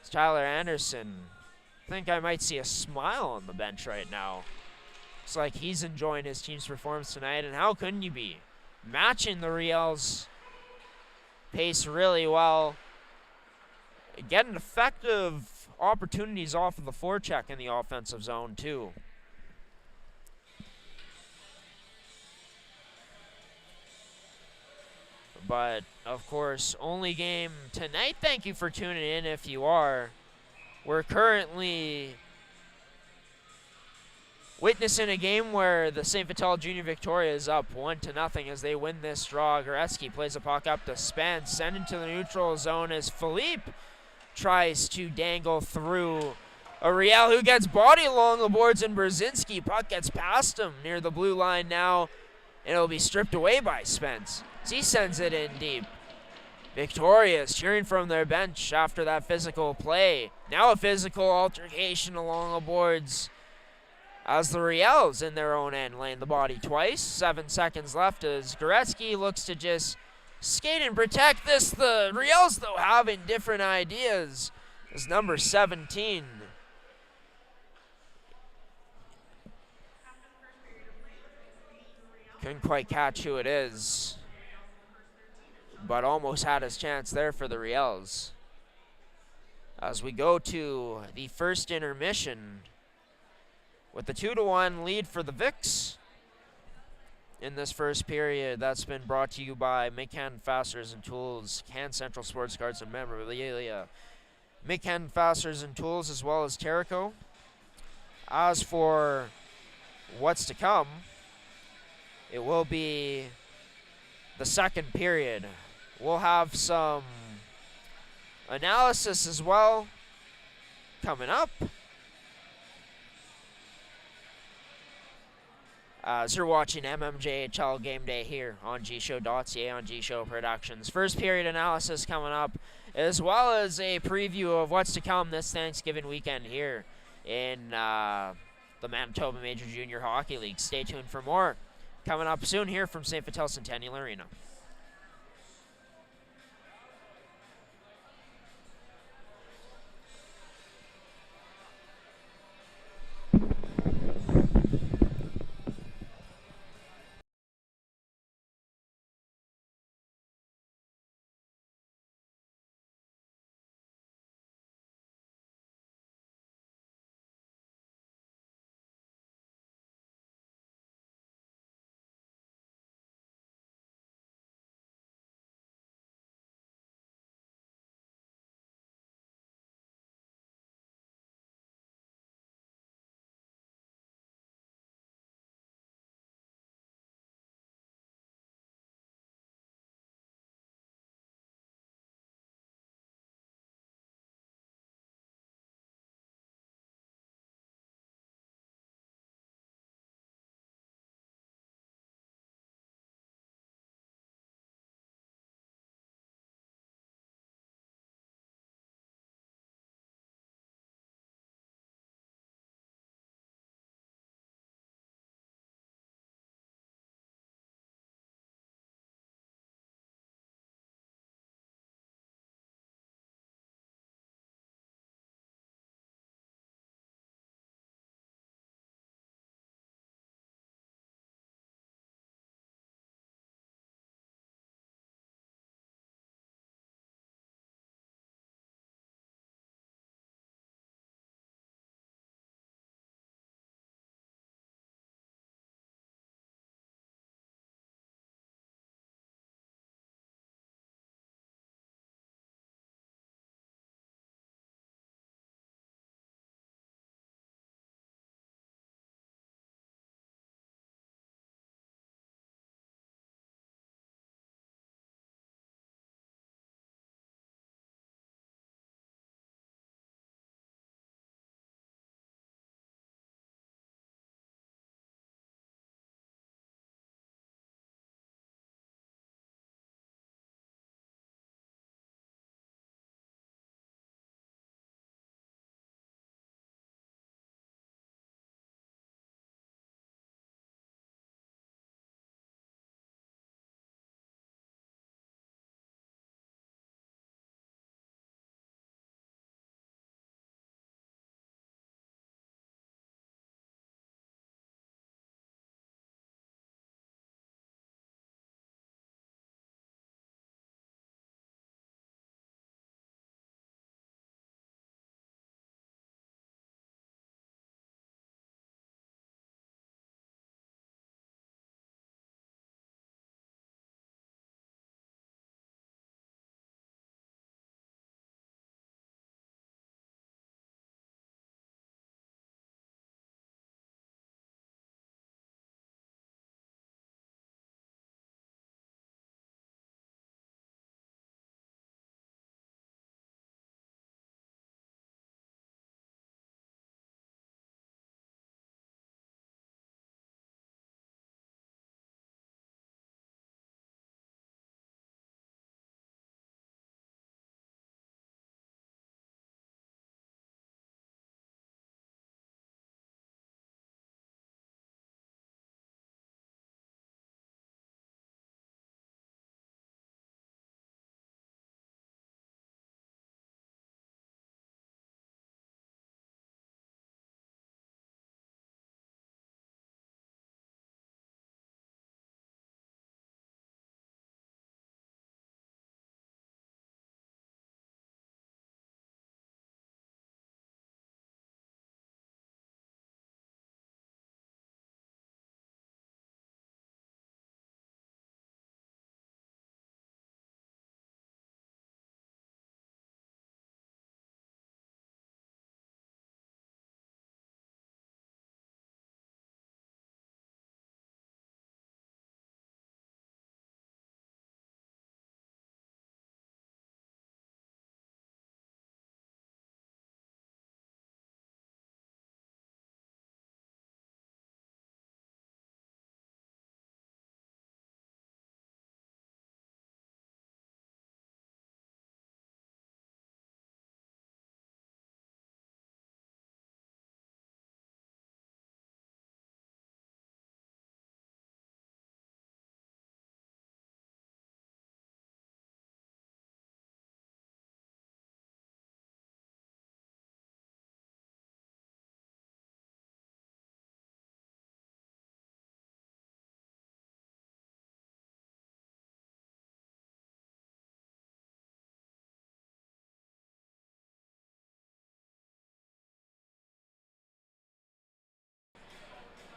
It's Tyler Anderson. I think I might see a smile on the bench right now. It's like he's enjoying his team's performance tonight, and how couldn't you be? Matching the Riels' pace really well. Getting effective opportunities off of the forecheck in the offensive zone, too. But, of course, only game tonight. Thank you for tuning in if you are. We're currently witnessing a game where the St. Vital Junior Victoria is up 1-0 as they win this draw. Goretzky plays a puck up to Spence, sent into the neutral zone as Philippe tries to dangle through a Riel who gets body along the boards, and Brzezinski. Puck gets past him near the blue line now, and it'll be stripped away by Spence. He sends it in deep. Victoria is cheering from their bench after that physical play. Now a physical altercation along the boards as the Riels in their own end laying the body twice. 7 seconds left as Goretzky looks to just skate and protect this. The Riels, though, having different ideas. Is number 17. Couldn't quite catch who it is, but almost had his chance there for the Riels. As we go to the first intermission with the 2-1 lead for the Vics in this first period. That's been brought to you by McCann Fasteners and Tools, Can Central Sports Cards and Memorabilia, McCann Fasteners and Tools, as well as Terrico. As for what's to come, it will be the second period. We'll have some analysis as well coming up. As you're watching MMJHL Game Day here on gshow.ca on gshow Productions. First period analysis coming up, as well as a preview of what's to come this Thanksgiving weekend here in the Manitoba Major Junior Hockey League. Stay tuned for more coming up soon here from St. Vital Centennial Arena.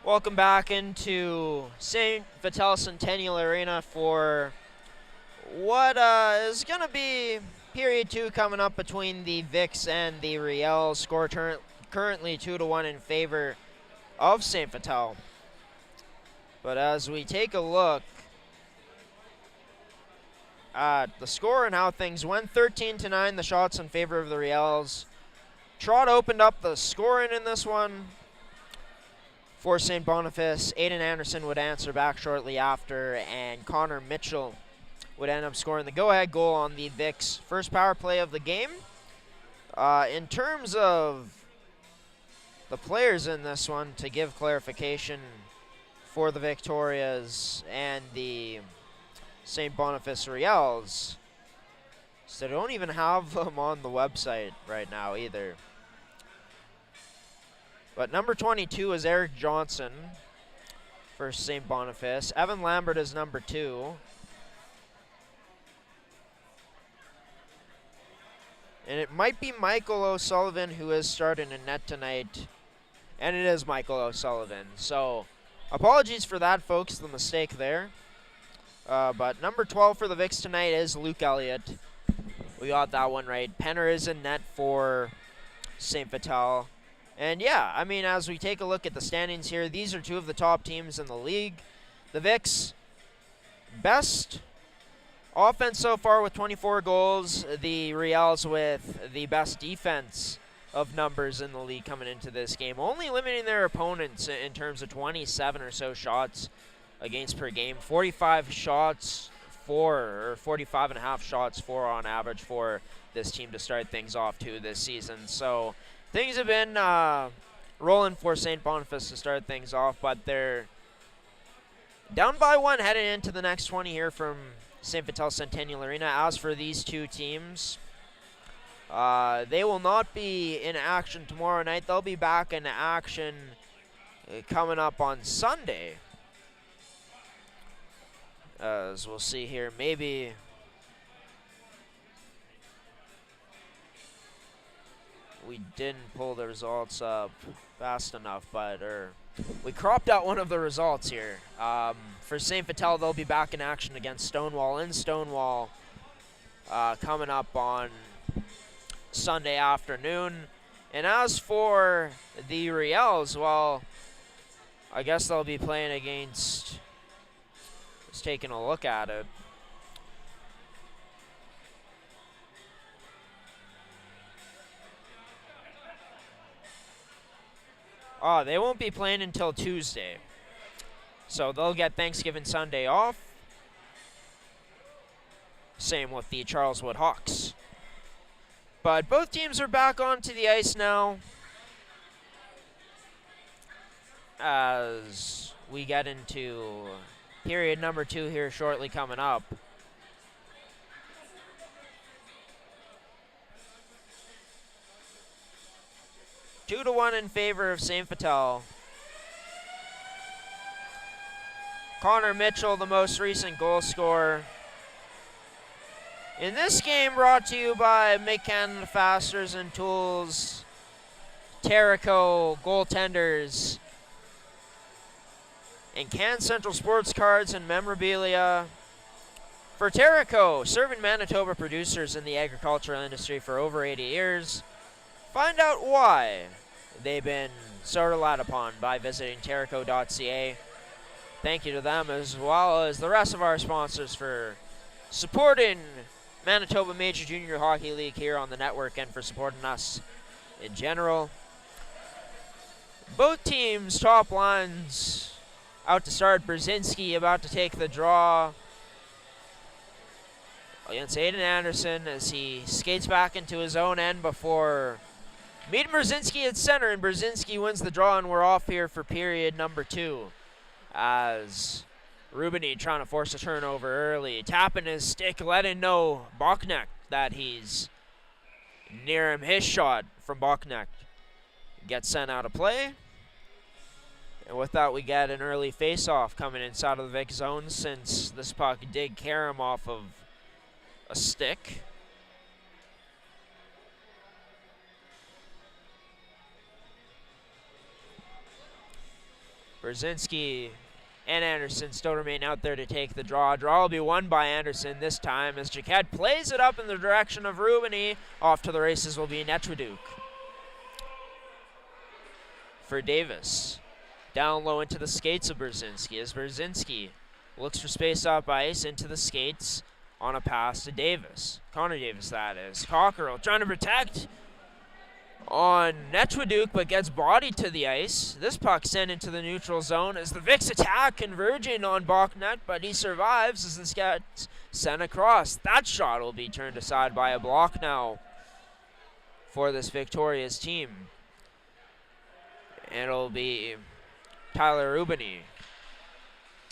Welcome back into St. Vital Centennial Arena for what is going to be period 2 coming up between the Vics and the Riels. Score currently 2-1 in favor of St. Vital. But as we take a look at the score and how things went, 13-9, the shots in favor of the Riels. Trot opened up the scoring in this one for St. Boniface. Aiden Anderson would answer back shortly after, and Connor Mitchell would end up scoring the go-ahead goal on the Vics' first power play of the game. In terms of the players in this one, to give clarification for the Victorias and the St. Boniface Riels, so they don't even have them on the website right now either. But number 22 is Eric Johnson for St. Boniface. Evan Lambert is number 2. And it might be Michael O'Sullivan who is starting in net tonight. And it is Michael O'Sullivan. So apologies for that, folks, the mistake there. But number 12 for the Vics tonight is Luke Elliott. We got that one right. Penner is in net for St. Vital. And yeah, I mean, as we take a look at the standings here, these are two of the top teams in the league. The Vics, best offense so far with 24 goals. The Riels with the best defense of numbers in the league coming into this game. Only limiting their opponents in terms of 27 or so shots against per game. 45 shots for, or 45 and a half shots for on average for this team to start things off too this season. So things have been rolling for St. Boniface to start things off, but they're down by 1 heading into the next 20 here from St. Vital Centennial Arena. As for these two teams, they will not be in action tomorrow night. They'll be back in action coming up on Sunday. As we'll see here, maybe we didn't pull the results up fast enough, but we cropped out one of the results here. For St. Vital, they'll be back in action against Stonewall in Stonewall coming up on Sunday afternoon. And as for the Riels, well, I guess they'll be playing against, just taking a look at it, they won't be playing until Tuesday. So they'll get Thanksgiving Sunday off. Same with the Charleswood Hawks. But both teams are back onto the ice now as we get into period number 2 here shortly coming up. Two to 1 in favor of St. Vital. Connor Mitchell, the most recent goal scorer. In this game, brought to you by Make-Canada Fasteners and Tools, Terrico Goaltenders, and Can Central Sports Cards and Memorabilia. For Terrico, serving Manitoba producers in the agricultural industry for over 80 years. Find out why they've been so relied upon by visiting gshow.ca. Thank you to them as well as the rest of our sponsors for supporting Manitoba Major Junior Hockey League here on the network and for supporting us in general. Both teams' top lines out to start. Brzezinski about to take the draw against Aiden Anderson as he skates back into his own end before meeting Brzezinski at center, and Brzezinski wins the draw, and we're off here for period number 2 as Rubini trying to force a turnover early, tapping his stick, letting know Boknek that he's near him. His shot from Boknek gets sent out of play. And with that, we get an early face-off coming inside of the Vic zone since this puck did carry him off of a stick. Brzezinski and Anderson still remain out there to take the draw. Draw will be won by Anderson this time as Jaquette plays it up in the direction of Rubini. Off to the races will be Netraduk. For Davis. Down low into the skates of Brzezinski as Brzezinski looks for space up ice into the skates on a pass to Davis. Connor Davis, that is. Cockerell trying to protect on Netraduk, but gets bodied to the ice. This puck sent into the neutral zone as the Vics attack converging on Bachnet, but he survives as this gets sent across. That shot will be turned aside by a block now for this victorious team. And it'll be Tyler Rubini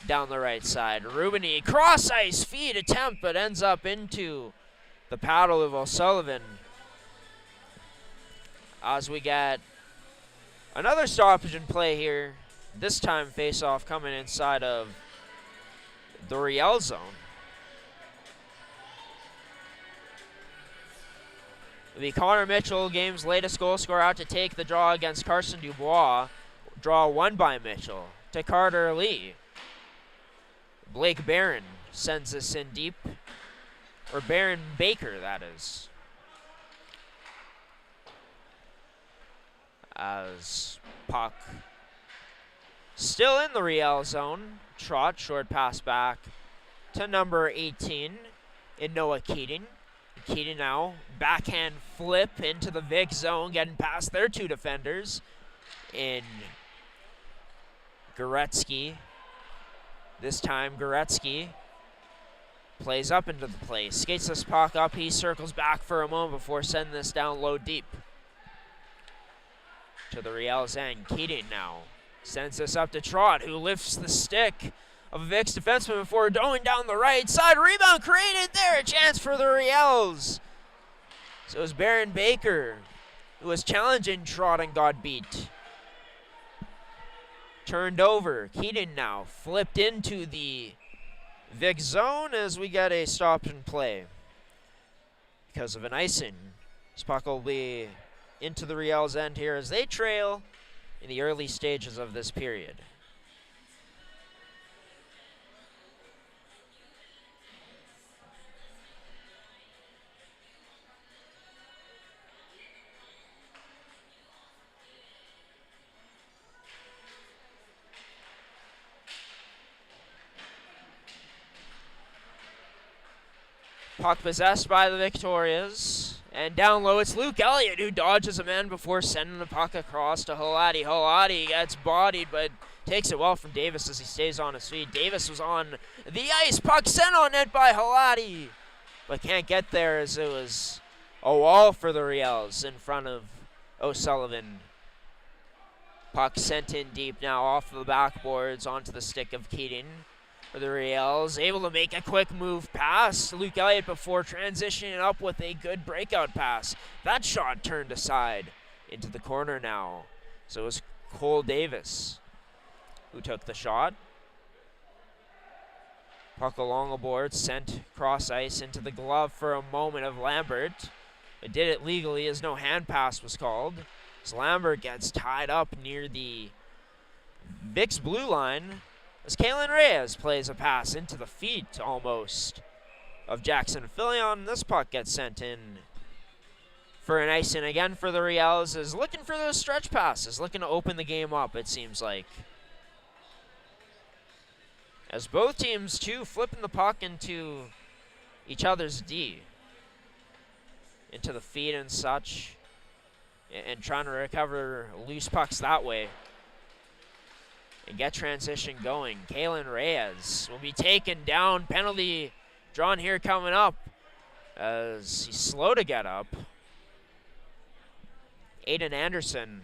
down the right side. Rubini, cross ice feed attempt, but ends up into the paddle of O'Sullivan. As we get another stoppage in play here. This time face-off coming inside of the Riel zone. It'll be Connor Mitchell, game's latest goal scorer, out to take the draw against Carson Dubois. Draw won by Mitchell to Carter Lee. Blake Barron sends this in deep. Or Barron Baker, that is. As puck still in the Riel zone. Trot, short pass back to number 18 in Noah Keating. Keating now, backhand flip into the Vic zone, getting past their two defenders in Goretzky. This time Goretzky plays up into the play, skates this puck up, he circles back for a moment before sending this down low deep to the Riel's end. Keating now sends this up to Trot, who lifts the stick of a Vic's defenseman before going down the right side. Rebound created there, a chance for the Riels. So it was Baron Baker who was challenging Trot and got beat. Turned over. Keating now flipped into the Vic zone as we get a stop and play because of an icing. This puck will be into the Riel's end here as they trail in the early stages of this period. Puck possessed by the Victorias. And down low, it's Luke Elliott who dodges a man before sending the puck across to Halati. Halati gets bodied, but takes it well from Davis as he stays on his feet. Davis was on the ice. Puck sent on net by Halati, but can't get there as it was a wall for the Riels in front of O'Sullivan. Puck sent in deep now off the backboards onto the stick of Keating. For the Riels, able to make a quick move pass. Luke Elliott before transitioning up with a good breakout pass. That shot turned aside into the corner now. So it was Cole Davis who took the shot. Puck along the board, sent cross ice into the glove for a moment of Lambert. But did it legally as no hand pass was called. As Lambert gets tied up near the Vic's blue line. As Kalen Reyes plays a pass into the feet almost of Jackson Filion. This puck gets sent in for an icing again for the Riels. Is looking for those stretch passes, looking to open the game up, it seems like. As both teams, too, flipping the puck into each other's D. Into the feet and such. And trying to recover loose pucks that way. And get transition going. Kalen Reyes will be taken down. Penalty drawn here coming up as he's slow to get up. Aiden Anderson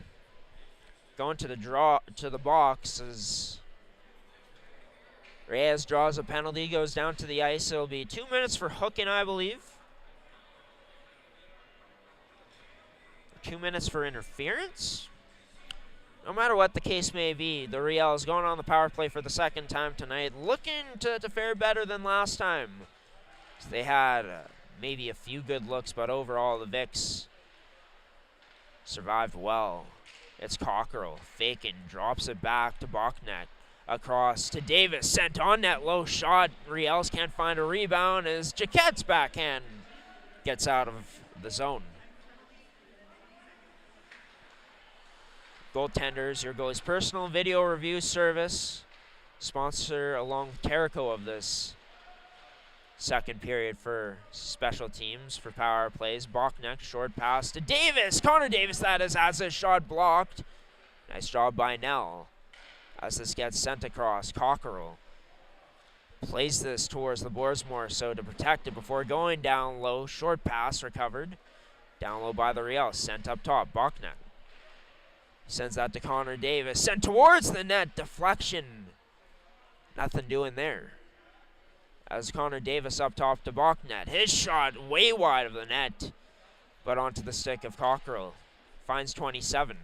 going to the box as Reyes draws a penalty, goes down to the ice. It'll be 2 minutes for hooking, I believe. 2 minutes for interference. No matter what the case may be, the Riels going on the power play for the second time tonight, looking to fare better than last time. So they had maybe a few good looks, but overall the Vics survived well. It's Cockerell faking, drops it back to Bachnet. Across to Davis, sent on net, low shot. Riels can't find a rebound as Jaquette's backhand gets out of the zone. Goaltenders, your goalie's personal video review service. Sponsor along with Terrico of this second period for special teams for power plays. Bachnet, short pass to Davis. Connor Davis, that is, has his shot blocked. Nice job by Nell. As this gets sent across, Cockerell plays this towards the boards more so to protect it before going down low. Short pass recovered. Down low by the Riels. Sent up top. Bachnet sends that to Connor Davis. Sent towards the net. Deflection. Nothing doing there. As Connor Davis up top to Bachnet. His shot way wide of the net, but onto the stick of Cockerell. Finds 27.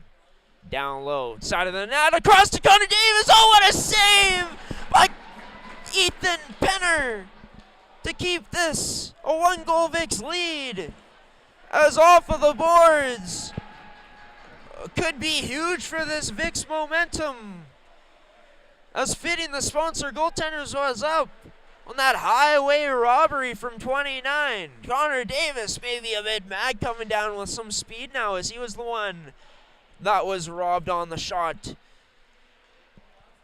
Down low, side of the net, across to Connor Davis. Oh, what a save by Ethan Penner to keep this a 1-goal Vicks lead. As off of the boards. Could be huge for this Vicks momentum. As fitting the sponsor goaltenders was up on that highway robbery from 29. Connor Davis may be a bit mad coming down with some speed now as he was the one that was robbed on the shot.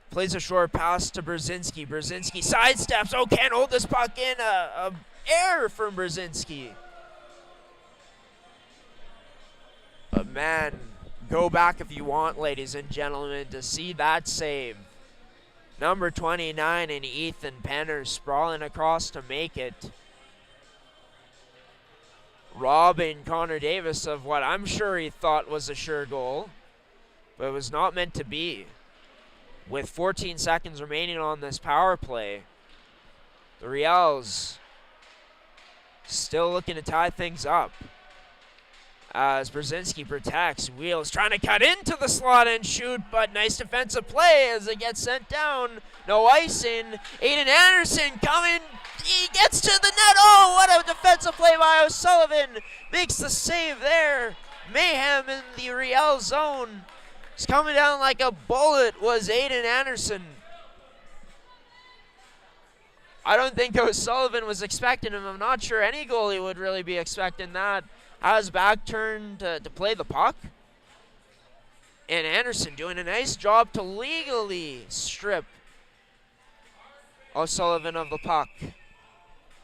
Plays a short pass to Brzezinski. Brzezinski sidesteps. Oh, can't hold this puck in. A error from Brzezinski. But man, go back if you want, ladies and gentlemen, to see that save. Number 29 and Ethan Penner sprawling across to make it. Robbing Connor Davis of what I'm sure he thought was a sure goal, but it was not meant to be. With 14 seconds remaining on this power play, the Riels still looking to tie things up. As Brzezinski protects, Wheels trying to cut into the slot and shoot, but nice defensive play as it gets sent down. No icing. Aiden Anderson coming. He gets to the net. Oh, what a defensive play by O'Sullivan. Makes the save there. Mayhem in the Riel zone. He's coming down like a bullet was Aiden Anderson. I don't think O'Sullivan was expecting him. I'm not sure any goalie would really be expecting that. Has back turned to play the puck. And Anderson doing a nice job to legally strip O'Sullivan of the puck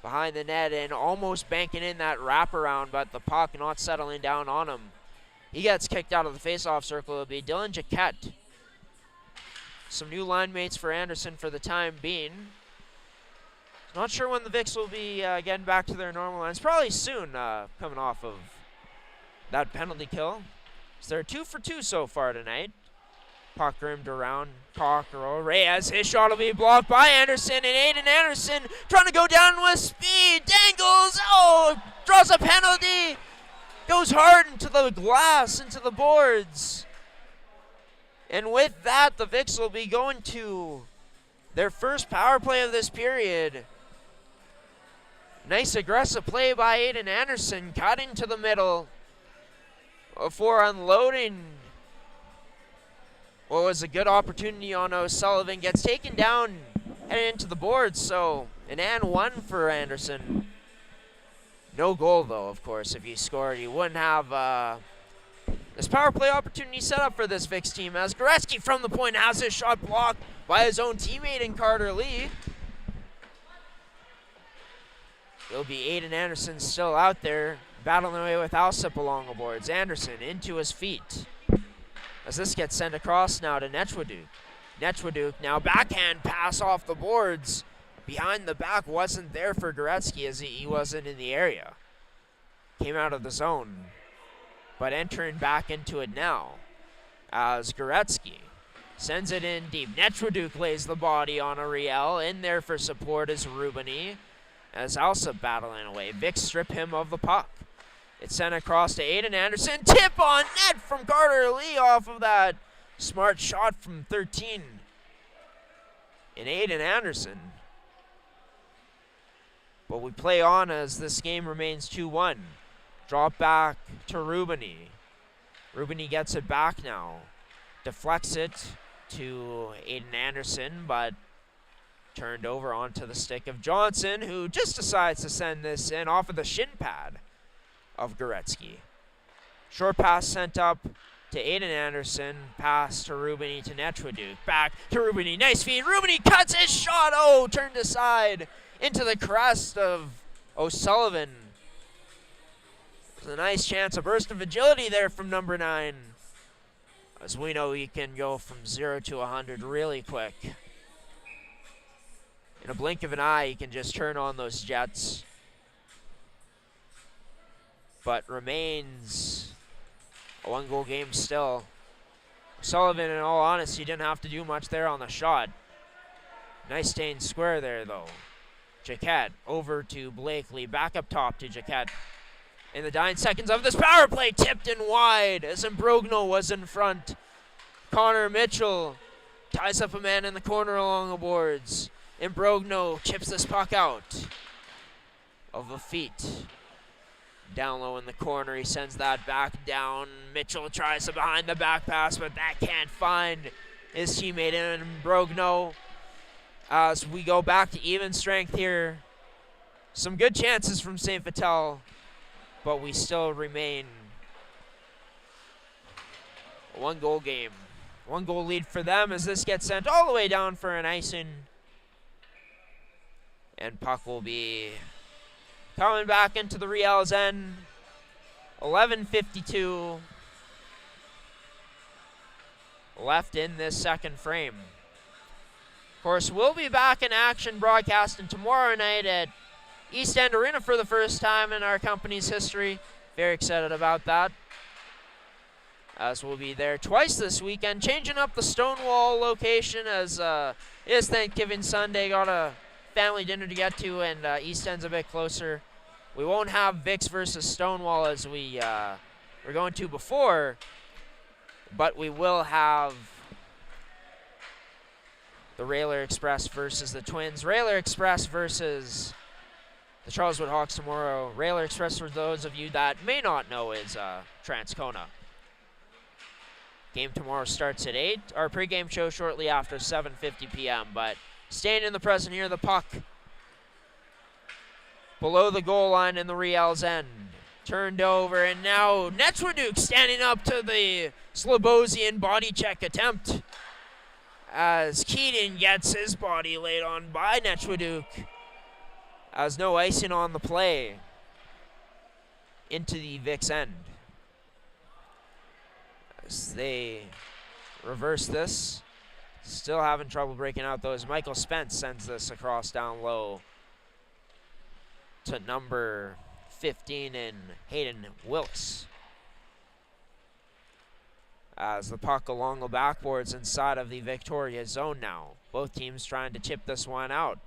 behind the net and almost banking in that wraparound, but the puck not settling down on him. He gets kicked out of the faceoff circle. It'll be Dylan Jaquette. Some new line mates for Anderson for the time being. Not sure when the Vicks will be getting back to their normal lines. Probably soon, coming off of that penalty kill. So they're 2 for 2 so far tonight. Puck rimmed around Cockerell. Reyes, his shot will be blocked by Anderson, and Aiden Anderson trying to go down with speed. Dangles, oh, draws a penalty. Goes hard into the glass, into the boards. And with that, the Vicks will be going to their first power play of this period. Nice aggressive play by Aiden Anderson, cutting to the middle before unloading what was a good opportunity on O'Sullivan. Gets taken down heading into the boards, so an and one for Anderson. No goal, though, of course. If he scored, he wouldn't have this power play opportunity set up for this Vicks team, as Goretzky from the point has his shot blocked by his own teammate in Carter Lee. It'll be Aiden Anderson still out there, battling away with Alsip along the boards. Anderson into his feet. As this gets sent across now to Netchwaduk. Netchwaduk now backhand pass off the boards. Behind the back wasn't there for Goretzky as he wasn't in the area. Came out of the zone, but entering back into it now as Goretzky sends it in deep. Netchwaduk lays the body on a Riel. In there for support is Rubini. As Alsip battling away. Vicks strip him of the puck. It's sent across to Aiden Anderson. Tip on net from Carter Lee off of that smart shot from 13. And Aiden Anderson. But we play on as this game remains 2-1. Drop back to Rubini. Rubini gets it back now. deflects it to Aiden Anderson, but turned over onto the stick of Johnson, who just decides to send this in off of the shin pad of Goretzky. Short pass sent up to Aiden Anderson, pass to Rubini to Netchwaduk, back to Rubini, nice feed, Rubini cuts his shot, turned aside into the crest of O'Sullivan. There's a nice chance, a burst of agility there from number 9. As we know, he can go from 0 to 100 really quick. In a blink of an eye, he can just turn on those jets. But remains a 1-goal game still. Sullivan, in all honesty, didn't have to do much there on the shot. Nice staying square there, though. Jaquette over to Blakely, back up top to Jaquette. In the dying seconds of this power play, tipped in wide as Imbrogno was in front. Connor Mitchell ties up a man in the corner along the boards. Imbrogno chips this puck out of the feet. Down low in the corner, he sends that back down. Mitchell tries a behind the back pass, but that can't find his teammate in Imbrogno. As we go back to even strength here. Some good chances from St. Vital, but we still remain a 1-goal game. 1-goal lead for them as this gets sent all the way down for an icing. And puck will be coming back into the Riels end. 11:52 left in this second frame. Of course, we'll be back in action broadcasting tomorrow night at East End Arena for the first time in our company's history. Very excited about that, as we'll be there twice this weekend, changing up the Stonewall location as it is Thanksgiving Sunday. Got a family dinner to get to, and East End's a bit closer. We won't have Vicks versus Stonewall as we were going to before, but we will have the Railer Express versus the Twins. Railer Express versus the Charleswood Hawks tomorrow. Railer Express, for those of you that may not know, is Transcona. Game tomorrow starts at 8. Our pregame show shortly after 7:50 p.m. But staying in the present here, the puck below the goal line in the Riels end. Turned over, and now Netchwaduk standing up to the Slobosian body check attempt as Keenan gets his body laid on by Netchwaduk. As no icing on the play into the Vicks end. As they reverse this. Still having trouble breaking out those. Michael Spence sends this across down low to number 15 in Hayden Willis. As the puck along the backboards inside of the Victoria zone now. Both teams trying to chip this one out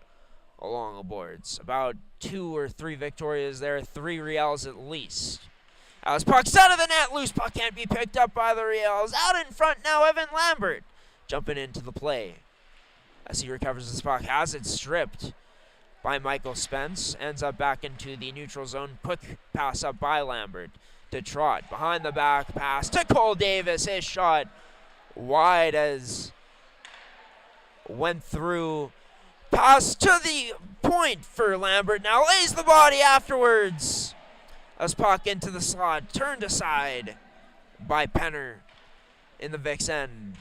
along the boards. About 2 or 3 Victorias there, 3 Riels at least. As puck's out of the net, loose puck can't be picked up by the Riels. Out in front now, Evan Lambert jumping into the play. As he recovers this puck, has it stripped by Michael Spence. Ends up back into the neutral zone. Quick pass up by Lambert to Trott. Behind the back pass to Cole Davis. His shot wide as went through. Pass to the point for Lambert. Now lays the body afterwards. As puck into the slot. Turned aside by Penner in the Vicks end.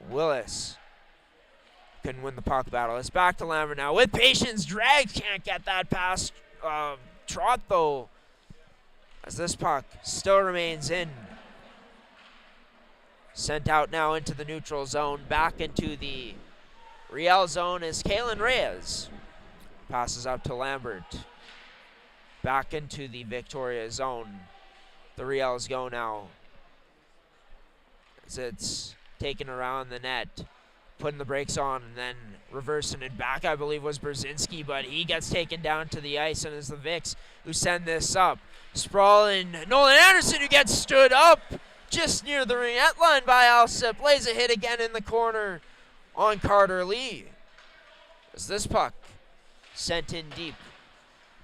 Willis couldn't win the puck battle. It's back to Lambert now with patience. Dragged, can't get that past Trott though. As this puck still remains in. Sent out now into the neutral zone. Back into the Riel zone is Kalen Reyes. Passes up to Lambert. Back into the Victoria zone. The Riels go now. As it's taken around the net. Putting the brakes on and then reversing it back, I believe, was Brzezinski, but he gets taken down to the ice, and it's the Vicks who send this up. Sprawling Nolan Anderson, who gets stood up just near the ringette line by Alsip. Lays a hit again in the corner on Carter Lee. As this puck sent in deep.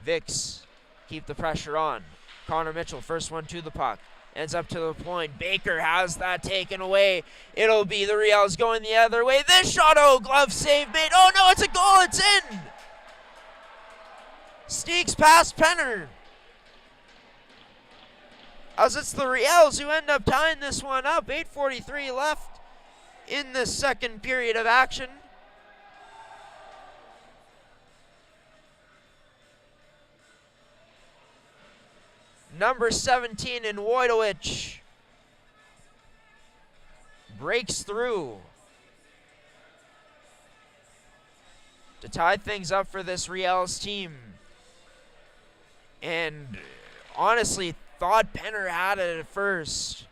Vicks keep the pressure on. Connor Mitchell, first one to the puck. Ends up to the point. Baker has that taken away. It'll be the Riels going the other way. This shot, oh, glove save made. Oh no, it's a goal, it's in! Sneaks past Penner. As it's the Riels who end up tying this one up. 8:43 left in the second period of action. Number 17 in Wojtowicz breaks through to tie things up for this Riels team. And honestly, thought Penner had it at first,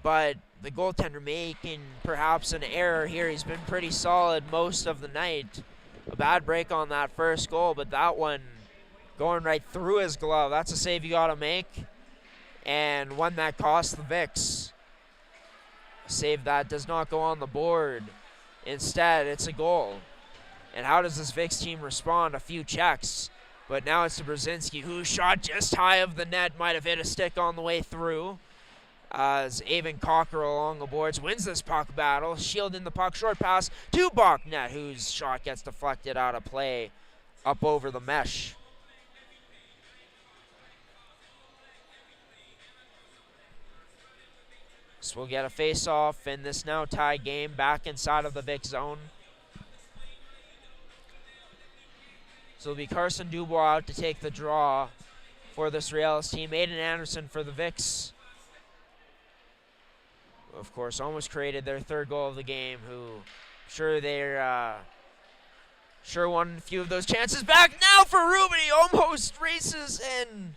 but the goaltender making perhaps an error here. He's been pretty solid most of the night. A bad break on that first goal, but that one going right through his glove. That's a save you got to make, and one that cost the Vics. A save that does not go on the board. Instead, it's a goal. And how does this Vics team respond? A few checks, but now it's to Brzezinski, who shot just high of the net, might have hit a stick on the way through. As Avon Cockerell along the boards wins this puck battle, shielding the puck, short pass to Bachnet, whose shot gets deflected out of play up over the mesh. So we'll get a face-off in this now tie game back inside of the Vic zone. So it'll be Carson Dubois out to take the draw for this Riels team. Aiden Anderson for the Vics. Of course, almost created their third goal of the game, who they're won a few of those chances back. Now for Ruben, he almost races and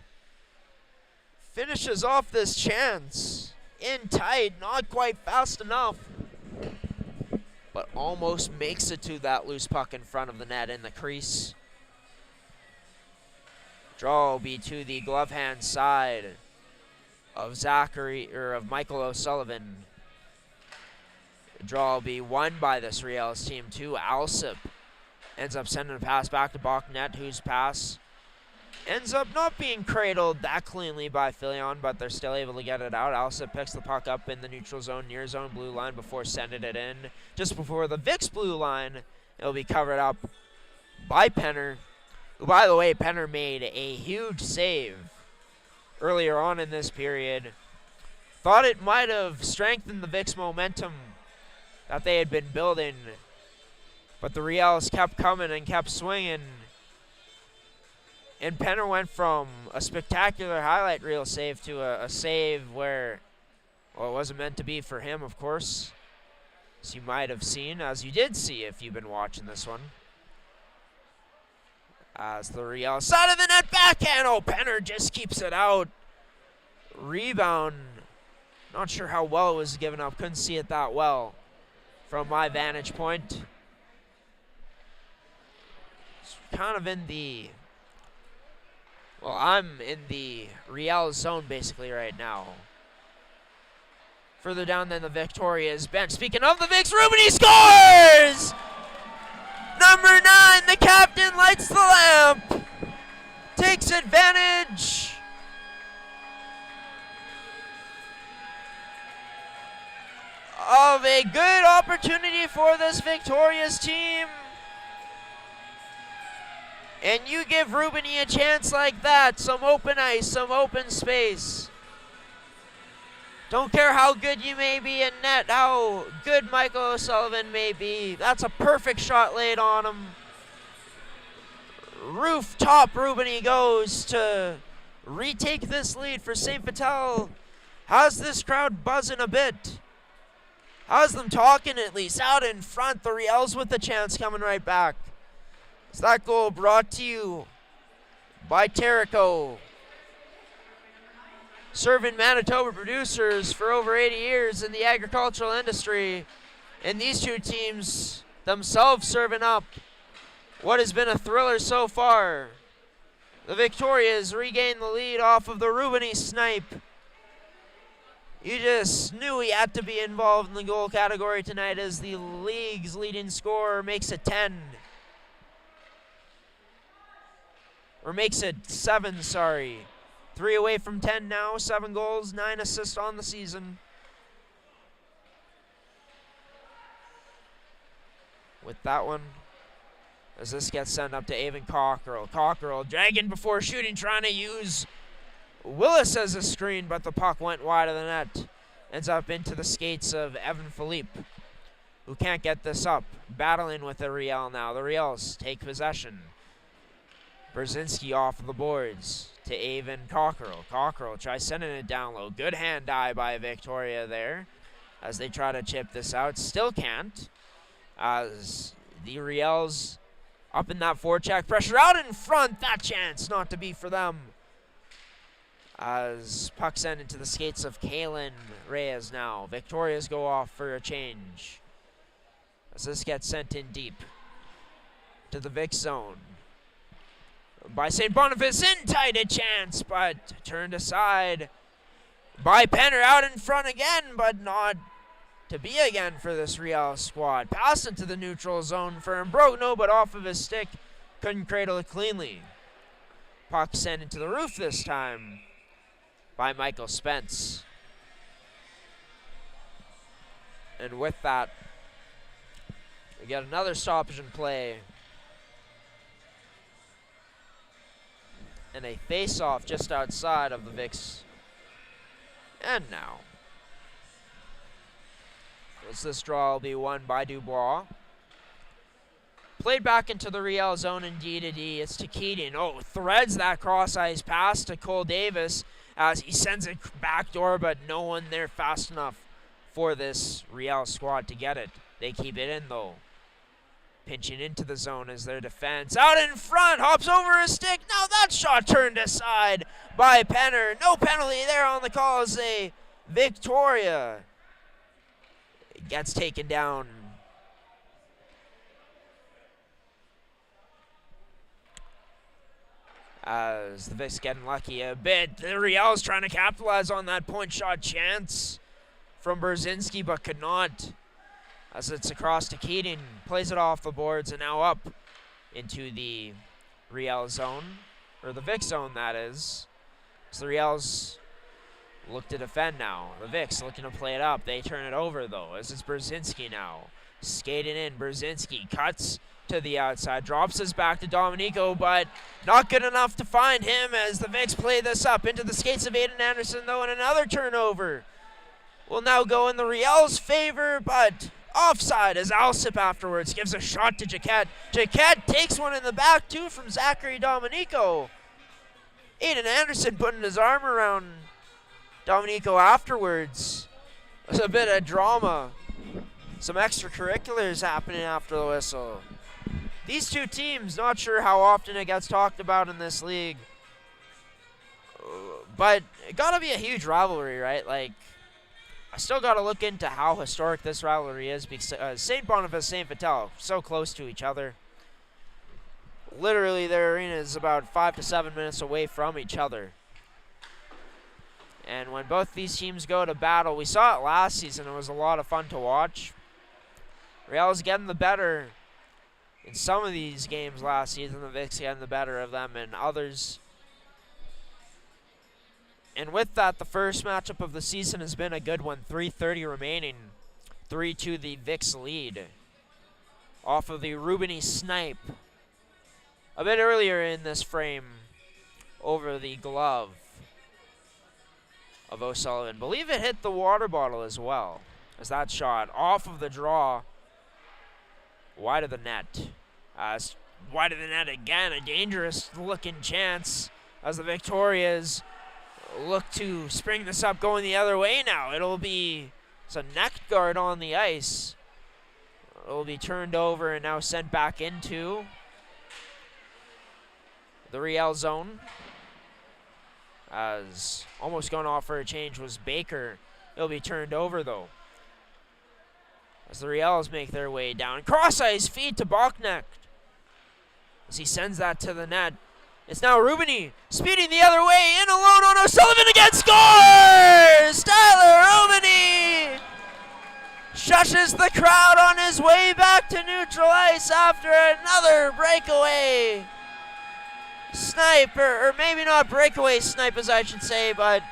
finishes off this chance. In tight, not quite fast enough, but almost makes it to that loose puck in front of the net in the crease. Draw will be to the glove hand side of Michael O'Sullivan. The draw will be won by this Riels team to Alsip. Ends up sending a pass back to Bachnet, whose pass ends up not being cradled that cleanly by Filion, but they're still able to get it out. Alsip picks the puck up in the neutral zone, near zone blue line before sending it in. Just before the Vics blue line, it'll be covered up by Penner. Who, by the way, Penner made a huge save earlier on in this period. Thought it might have strengthened the Vics momentum that they had been building, but the Riels kept coming and kept swinging. And Penner went from a spectacular highlight reel save to a save where, well, it wasn't meant to be for him, of course, as you might have seen, as you did see if you've been watching this one. As the Riels side of the net backhand, oh, Penner just keeps it out. Rebound, not sure how well it was given up, couldn't see it that well from my vantage point. It's kind of in the, well, I'm in the Riels zone basically right now. Further down than the Victoria's bench. Speaking of the Vics, Ruben, he scores! Number 9, the captain lights the lamp. Takes advantage of a good opportunity for this Victoria's team. And you give Rubeny a chance like that, some open ice, some open space. Don't care how good you may be in net, how good Michael O'Sullivan may be. That's a perfect shot laid on him. Rooftop Rubeny goes to retake this lead for St. Vital. Has this crowd buzzing a bit. Has them talking at least. Out in front, the Riels with the chance coming right back. So that goal brought to you by Terrico. Serving Manitoba producers for over 80 years in the agricultural industry. And these two teams themselves serving up what has been a thriller so far. The Victorias regain the lead off of the Rubeny snipe. You just knew he had to be involved in the goal category tonight as the league's leading scorer makes it 10. Or makes it 7, sorry. 3 away from 10 now, 7 goals, 9 assists on the season. With that one, as this gets sent up to Avon Cockrell. Cockrell dragging before shooting, trying to use Willis as a screen, but the puck went wide of the net. Ends up into the skates of Evan Philippe, who can't get this up. Battling with the Riel now. The Riels take possession. Brzezinski off the boards to Avon Cockrell. Cockrell tries sending it down low. Good hand-eye by Victoria there as they try to chip this out. Still can't, as the Riels up in that forecheck. Pressure out in front. That chance not to be for them. As puck sent into the skates of Kaylin Reyes now. Victoria's go off for a change. As this gets sent in deep to the Vic zone. By St. Boniface, in tight a chance, but turned aside by Penner. Out in front again, but not to be again for this Riel squad. Passed into the neutral zone for Imbrogno, but off of his stick. Couldn't cradle it cleanly. Puck sent into the roof this time by Michael Spence. And with that, we get another stoppage in play. And a face-off just outside of the Vicks. And now, as this draw will be won by Dubois. Played back into the Riel zone in D-to-D. It's to Keating. Oh, threads that cross-ice pass to Cole Davis as he sends it backdoor, but no one there fast enough for this Riel squad to get it. They keep it in, though. Pinching into the zone as their defense. Out in front, hops over a stick. Now that shot turned aside by Penner. No penalty there on the call as a Victoria gets taken down. As the Vic's getting lucky a bit. The Riel's trying to capitalize on that point shot chance from Brzezinski, but could not. As it's across to Keating, plays it off the boards and now up into the Riel zone, or the Vic zone that is. So the Riels look to defend now. The Vic's looking to play it up. They turn it over though, as it's Brzezinski now. Skating in, Brzezinski cuts to the outside, drops his back to Dominico, but not good enough to find him as the Vic's play this up into the skates of Aiden Anderson though, and another turnover will now go in the Riel's favor, but offside as Alsip afterwards gives a shot to Jaquette. Jaquette takes one in the back too from Zachary Dominico. Aiden Anderson putting his arm around Dominico afterwards. There's a bit of drama. Some extracurriculars happening after the whistle. These two teams, not sure how often it gets talked about in this league. But it gotta be a huge rivalry, right? Like, I still got to look into how historic this rivalry is because St. Boniface, St. Vital, so close to each other. Literally, their arena is about 5 to 7 minutes away from each other. And when both these teams go to battle, we saw it last season. It was a lot of fun to watch. Riel's getting the better in some of these games last season. The Vic's getting the better of them in others. And with that, the first matchup of the season has been a good one. 3:30 remaining. 3-2 the Vic's lead. Off of the Rubini snipe. A bit earlier in this frame over the glove of O'Sullivan. Believe it hit the water bottle as well. As that shot off of the draw. Wide of the net. Wide of the net again. A dangerous looking chance as the Victorias look to spring this up going the other way now. It'll be a neck guard on the ice. It'll be turned over and now sent back into the Riel zone. As almost going off for a change was Baker. It'll be turned over though. As the Riels make their way down. Cross-ice feed to Bachnecht. As he sends that to the net. It's now Rubini speeding the other way, in alone on O'Sullivan again, scores! Tyler Rubini shushes the crowd on his way back to neutral ice after another breakaway snipe, or maybe not breakaway snipe as I should say, but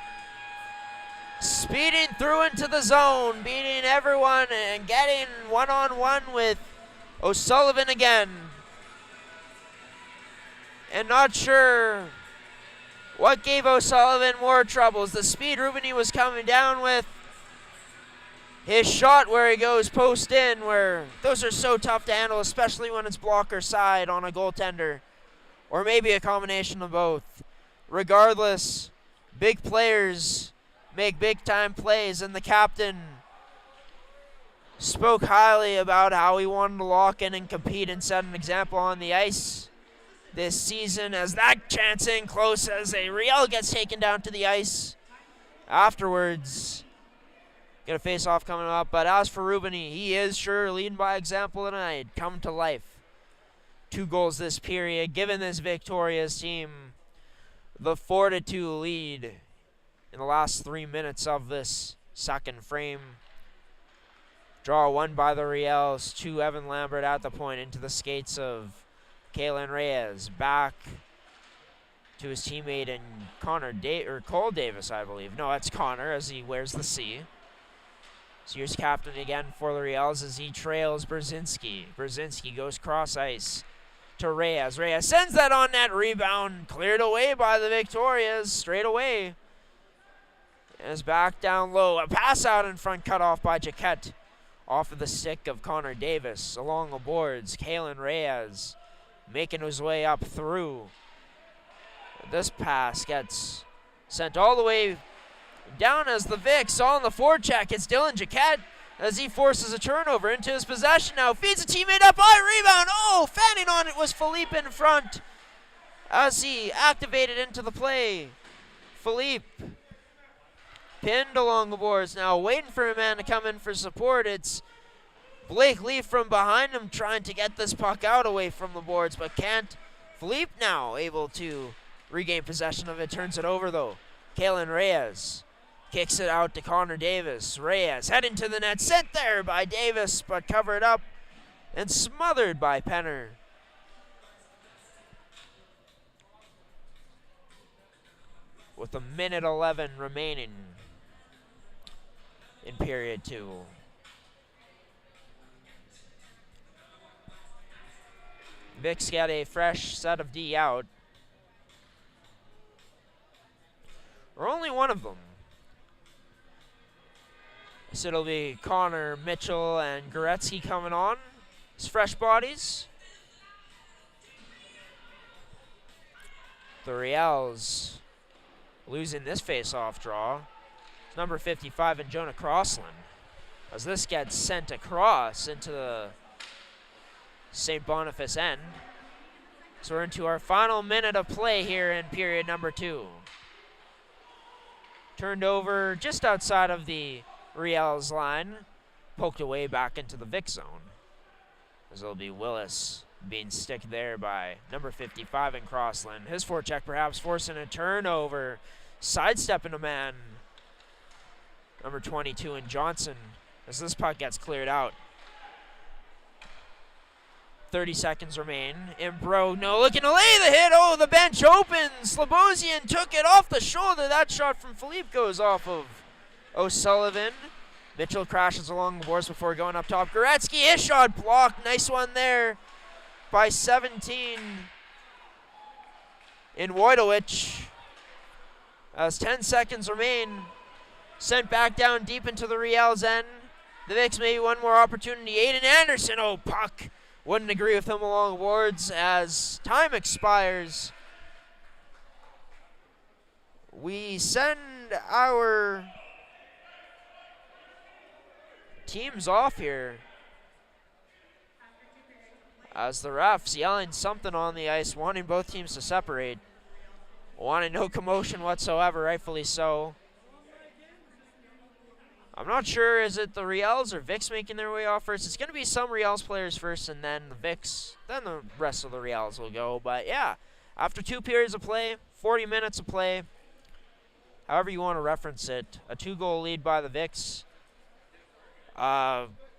speeding through into the zone, beating everyone and getting one-on-one with O'Sullivan again. And not sure what gave O'Sullivan more troubles. The speed Rubini was coming down with, his shot where he goes post in, where those are so tough to handle, especially when it's blocker side on a goaltender, or maybe a combination of both. Regardless, big players make big time plays, and the captain spoke highly about how he wanted to lock in and compete and set an example on the ice this season, as that chance in close as a Riel gets taken down to the ice afterwards. Get a face-off coming up, but as for Rubini, he is sure leading by example tonight, come to life. 2 goals this period, giving this victorious team the 4-2 lead in the last 3 minutes of this second frame. Draw won by the Riels, to Evan Lambert at the point, into the skates of Kalen Reyes, back to his teammate and Cole Davis, I believe. No, it's Connor as he wears the C. So here's captain again for the Riels as he trails Brzezinski. Brzezinski goes cross ice to Reyes. Reyes sends that on net, rebound cleared away by the Victorias straight away. And is back down low. A pass out in front, cut off by Jaquette. Off of the stick of Connor Davis. Along the boards, Kalen Reyes making his way up through. This pass gets sent all the way down as the Vics on the forecheck. It's Dylan Jaquette as he forces a turnover into his possession now. Feeds a teammate up high, rebound. Oh, fanning on it was Philippe in front as he activated into the play. Philippe pinned along the boards now, waiting for a man to come in for support. It's Blake Lee from behind him trying to get this puck out away from the boards, but can't. Philippe now able to regain possession of it, turns it over though. Kalen Reyes kicks it out to Connor Davis. Reyes heading to the net, sent there by Davis, but covered up and smothered by Penner. With a minute 11 remaining in period 2. Vic's got a fresh set of D out. Or only one of them. So it'll be Connor, Mitchell, and Goretzky coming on as fresh bodies. The Riels losing this face-off draw. It's number 55 and Jonah Crossland. As this gets sent across into the St. Boniface end. So we're into our final minute of play here in period number 2. Turned over just outside of the Riels line. Poked away back into the Vic zone. As it'll be Willis being sticked there by number 55 in Crossland. His forecheck perhaps forcing a turnover. Sidestepping a man. Number 22 in Johnson. As this puck gets cleared out. 30 seconds remain. Imbrogno looking to lay the hit. Oh, the bench opens. Slobosian took it off the shoulder. That shot from Philippe goes off of O'Sullivan. Mitchell crashes along the boards before going up top. Goretzky, his shot blocked. Nice one there by 17 in Wojtowicz. As 10 seconds remain. Sent back down deep into the Riels end. The Vicks maybe one more opportunity. Aiden Anderson. Oh, puck. Wouldn't agree with him along the boards as time expires. We send our teams off here as the refs yelling something on the ice, wanting both teams to separate. Wanting no commotion whatsoever, rightfully so. I'm not sure, is it the Riels or Vicks making their way off first? It's going to be some Riels players first and then the Vicks, then the rest of the Riels will go. But yeah, after 2 periods of play, 40 minutes of play, however you want to reference it, a 2-goal lead by the Vicks.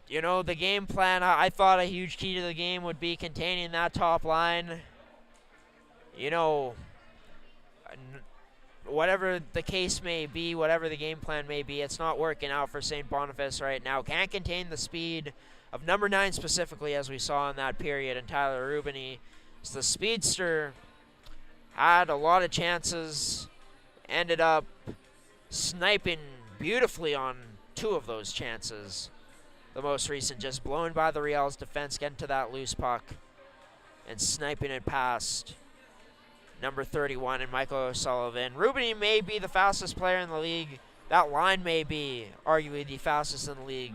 You know, the game plan, I thought a huge key to the game would be containing that top line. you know, whatever the case may be, whatever the game plan may be, it's not working out for St. Boniface right now. Can't contain the speed of number 9 specifically, as we saw in that period, and Tyler Rubini. So the speedster had a lot of chances, ended up sniping beautifully on 2 of those chances. The most recent just blown by the Riels defense, getting to that loose puck and sniping it past number 31 and Michael O'Sullivan. Rubini may be the fastest player in the league. That line may be arguably the fastest in the league.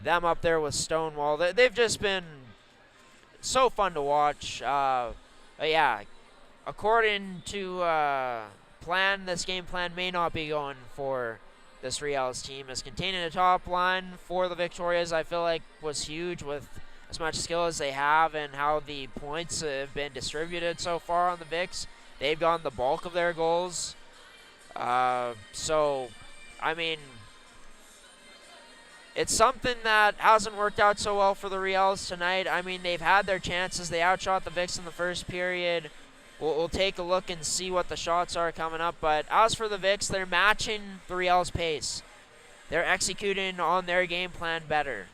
Them up there with Stonewall, they've just been so fun to watch. But yeah, according to plan, this game plan may not be going for this Riels team, as containing a top line for the Victorias, I feel like, was huge with as much skill as they have and how the points have been distributed so far on the Vics. They've gotten the bulk of their goals. So, I mean, it's something that hasn't worked out so well for the Riels tonight. I mean, they've had their chances. They outshot the Vics in the first period. We'll take a look and see what the shots are coming up. But as for the Vics, they're matching the Riels' pace. They're executing on their game plan better,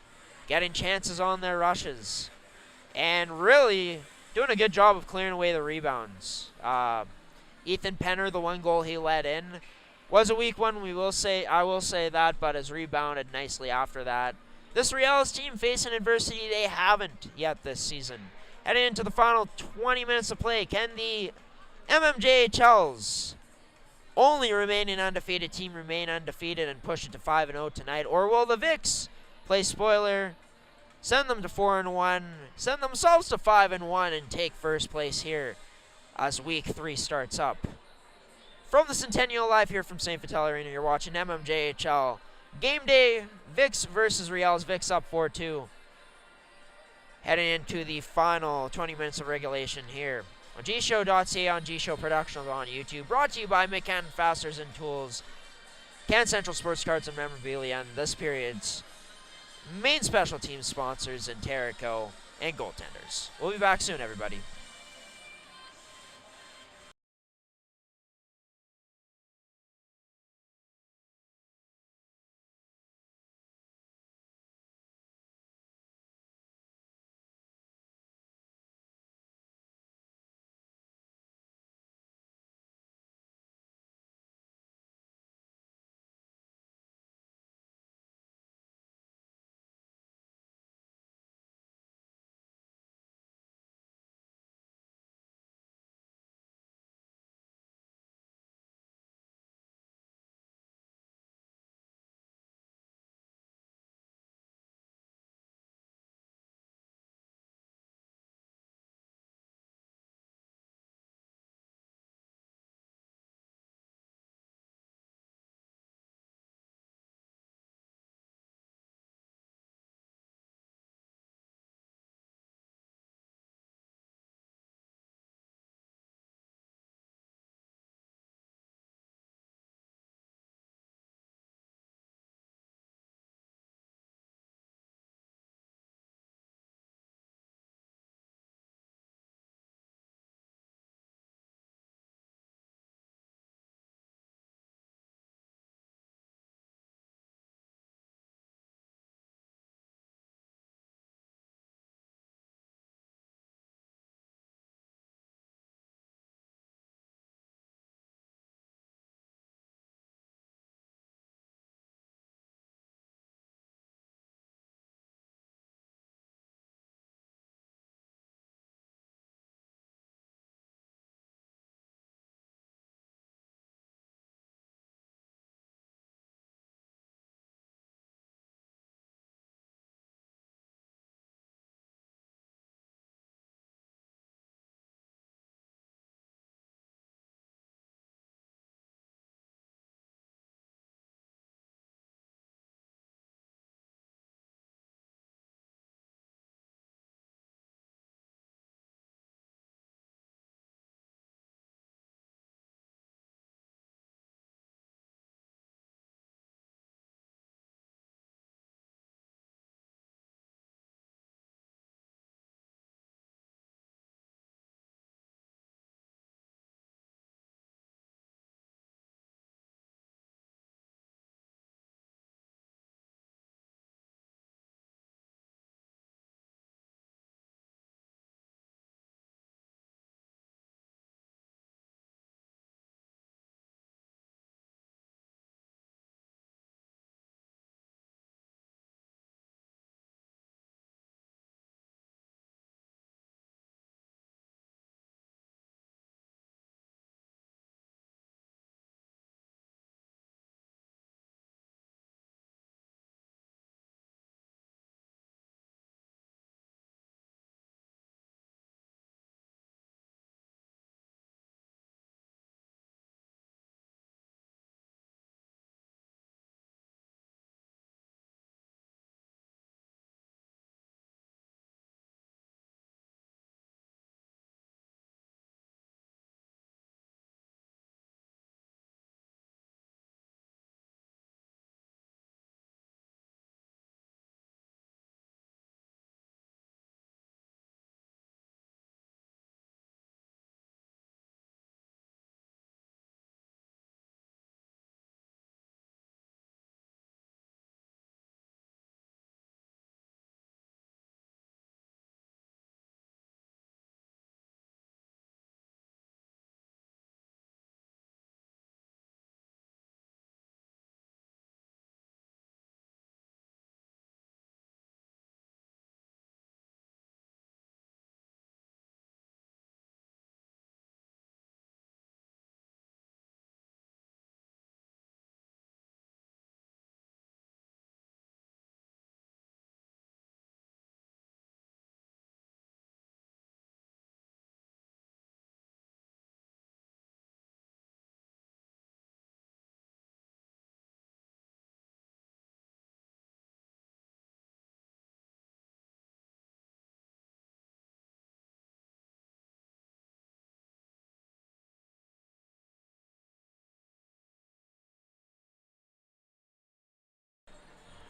getting chances on their rushes, and really doing a good job of clearing away the rebounds. Ethan Penner, the 1 goal he let in, was a weak one. I will say that, but has rebounded nicely after that. This Riels team facing adversity they haven't yet this season. Heading into the final 20 minutes of play, can the MMJHL's only remaining undefeated team remain undefeated and push it to 5-0 tonight, or will the Vics play spoiler, send them to 4-1, send themselves to 5-1, and take first place here as week 3 starts up? From the Centennial Live here from St. Vital Arena, you're watching MMJHL Game Day, Vics versus Riels. Vics up 4-2. Heading into the final 20 minutes of regulation here on gshow.ca, on gshow Productions on YouTube. Brought to you by McCann Fasteners and Tools, Can Central Sports Cards and Memorabilia, and this period's main special team sponsors in Terrico and goaltenders. We'll be back soon, everybody.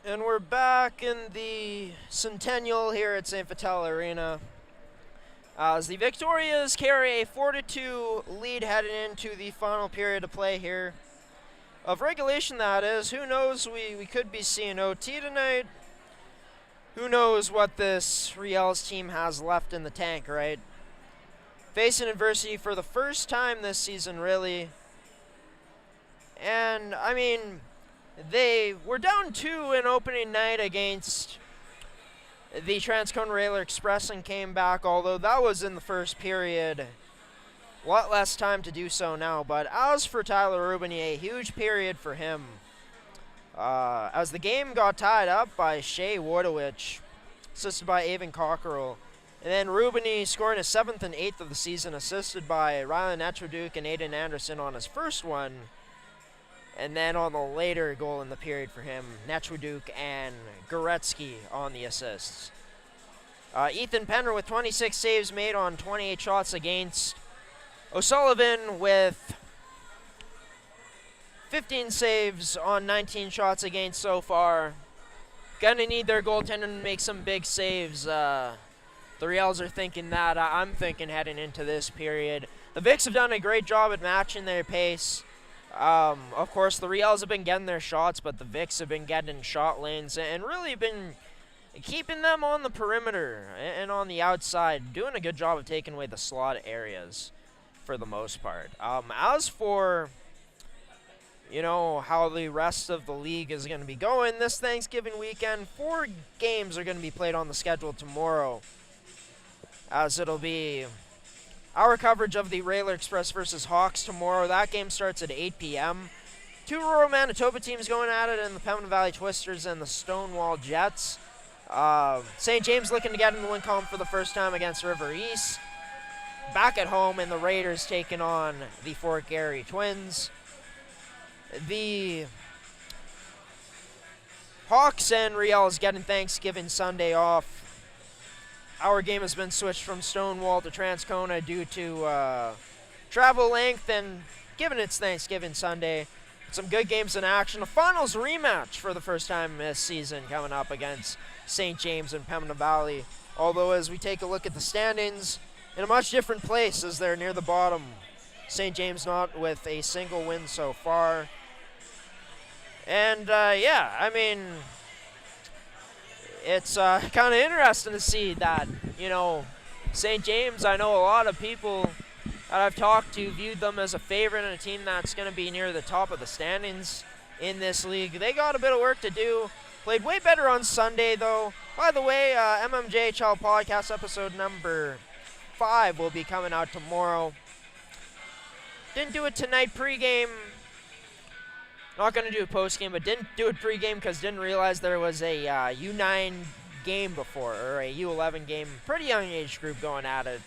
And we're back in the Centennial here at St. Vital Arena. As the Victorias carry a 4-2 lead heading into the final period of play here. Of regulation, that is. Who knows, we could be seeing OT tonight. Who knows what this Riels team has left in the tank, right? Facing adversity for the first time this season, really. And, I mean, they were down 2 in opening night against the Transcona Railer Express and came back, although that was in the first period. A lot less time to do so now. But as for Tyler Rubini, a huge period for him. As the game got tied up by Shea Wodowich, assisted by Avon Cockerell. And then Rubini scoring his 7th and 8th of the season, assisted by Rylan Netroduke and Aiden Anderson on his first one. And then on the later goal in the period for him, Netroduke and Goretzky on the assists. Ethan Penner with 26 saves made on 28 shots against. O'Sullivan with 15 saves on 19 shots against so far. Gonna need their goaltender to make some big saves. The Riels are thinking that. I'm thinking heading into this period. The Vics have done a great job at matching their pace. Of course, the Riels have been getting their shots, but the Vics have been getting shot lanes and really been keeping them on the perimeter and on the outside, doing a good job of taking away the slot areas for the most part. As for, you know, how the rest of the league is going to be going this Thanksgiving weekend, 4 games are going to be played on the schedule tomorrow, as it'll be our coverage of the Railer Express versus Hawks tomorrow. That game starts at 8 p.m. 2 rural Manitoba teams going at it in the Pembina Valley Twisters and the Stonewall Jets. St. James looking to get in the win column for the first time against River East. Back at home, and the Raiders taking on the Fort Garry Twins. The Hawks and Riels getting Thanksgiving Sunday off. Our game has been switched from Stonewall to Transcona due to travel length, and given it's Thanksgiving Sunday, some good games in action. A finals rematch for the first time this season coming up against St. James and Pembina Valley. Although as we take a look at the standings, in a much different place as they're near the bottom. St. James not with a single win so far. And yeah, I mean, it's kind of interesting to see that, you know, St. James, I know a lot of people that I've talked to viewed them as a favorite and a team that's going to be near the top of the standings in this league. They got a bit of work to do. Played way better on Sunday, though. By the way, MMJHL podcast episode number 5 will be coming out tomorrow. Didn't do it tonight pregame. Not going to do a postgame, but didn't do it pregame because didn't realize there was a U9 game before, or a U11 game. Pretty young age group going at it.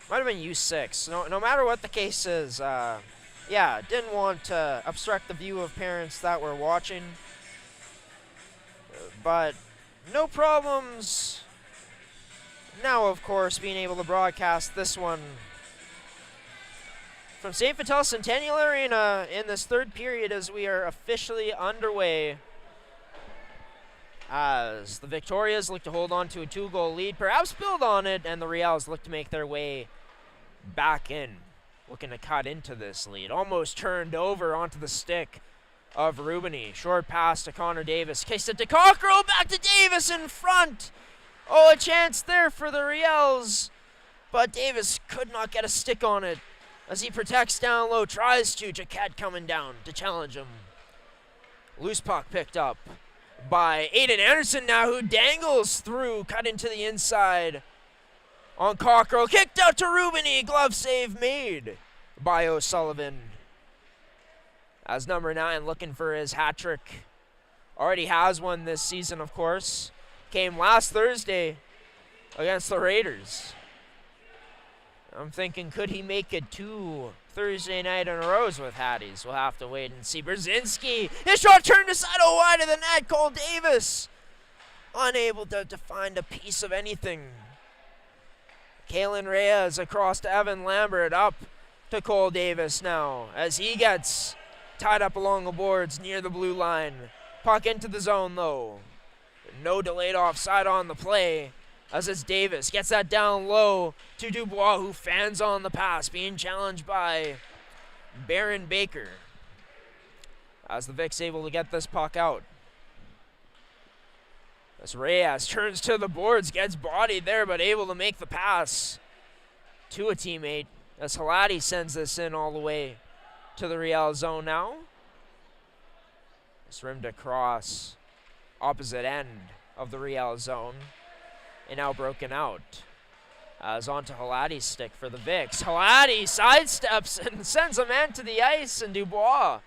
Might have been U6. No matter what the case is, yeah, didn't want to obstruct the view of parents that were watching. But no problems. Now, of course, being able to broadcast this one from St. Vital Centennial Arena in this third period as we are officially underway. As the Victorias look to hold on to a 2-goal lead, perhaps build on it, and the Riels look to make their way back in, looking to cut into this lead. Almost turned over onto the stick of Rubini. Short pass to Connor Davis. Kicks it to Cockerell. Back to Davis in front. Oh, a chance there for the Riels. But Davis could not get a stick on it as he protects down low. Tries to. Jaquette coming down to challenge him. Loose puck picked up by Aiden Anderson now, who dangles through. Cut into the inside on Cockerell. Kicked out to Rubini. Glove save made by O'Sullivan. As number 9 looking for his hat trick. Already has one this season, of course. Came last Thursday against the Raiders. I'm thinking, could he make it 2 Thursday night in a row with Hatties? We'll have to wait and see. Brzezinski, his shot turned aside wide of the net. Cole Davis unable to find a piece of anything. Kalen Reyes across to Evan Lambert, up to Cole Davis now as he gets tied up along the boards near the blue line. Puck into the zone, though. No delayed offside on the play, as it's Davis. Gets that down low to Dubois, who fans on the pass, being challenged by Baron Baker. As the Vic's able to get this puck out. As Reyes turns to the boards, gets bodied there, but able to make the pass to a teammate. As Halati sends this in all the way to the Riels zone now. It's rimmed across opposite end of the Riels zone. And now broken out. As onto Halati's stick for the Vics. Halati sidesteps and sends a man to the ice, and Dubois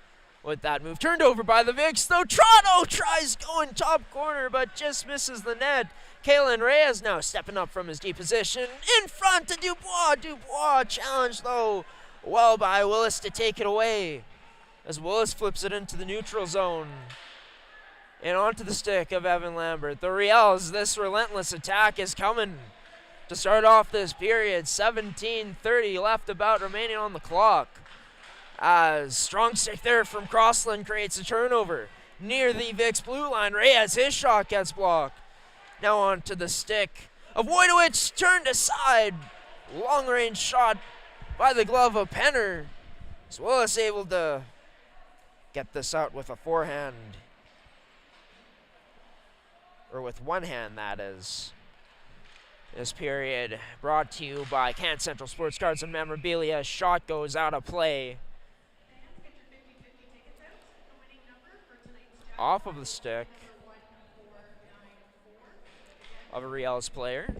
with that move turned over by the Vics, though Toronto tries going top corner but just misses the net. Kalen Reyes now stepping up from his deep position in front to Dubois. Dubois challenged though well by Willis to take it away, as Willis flips it into the neutral zone and onto the stick of Evan Lambert. The Riels, this relentless attack is coming to start off this period. 17:30 left about remaining on the clock. As strong stick there from Crossland creates a turnover near the Vic's blue line. Reyes, his shot gets blocked. Now onto the stick of Wojtowicz, turned aside. Long range shot by the glove of Penner. As Willis able to get this out with a forehand. Or with one hand, that is. This period brought to you by Can Central Sports Cards and Memorabilia. Shot goes out of play. Off of the stick of a Riels player.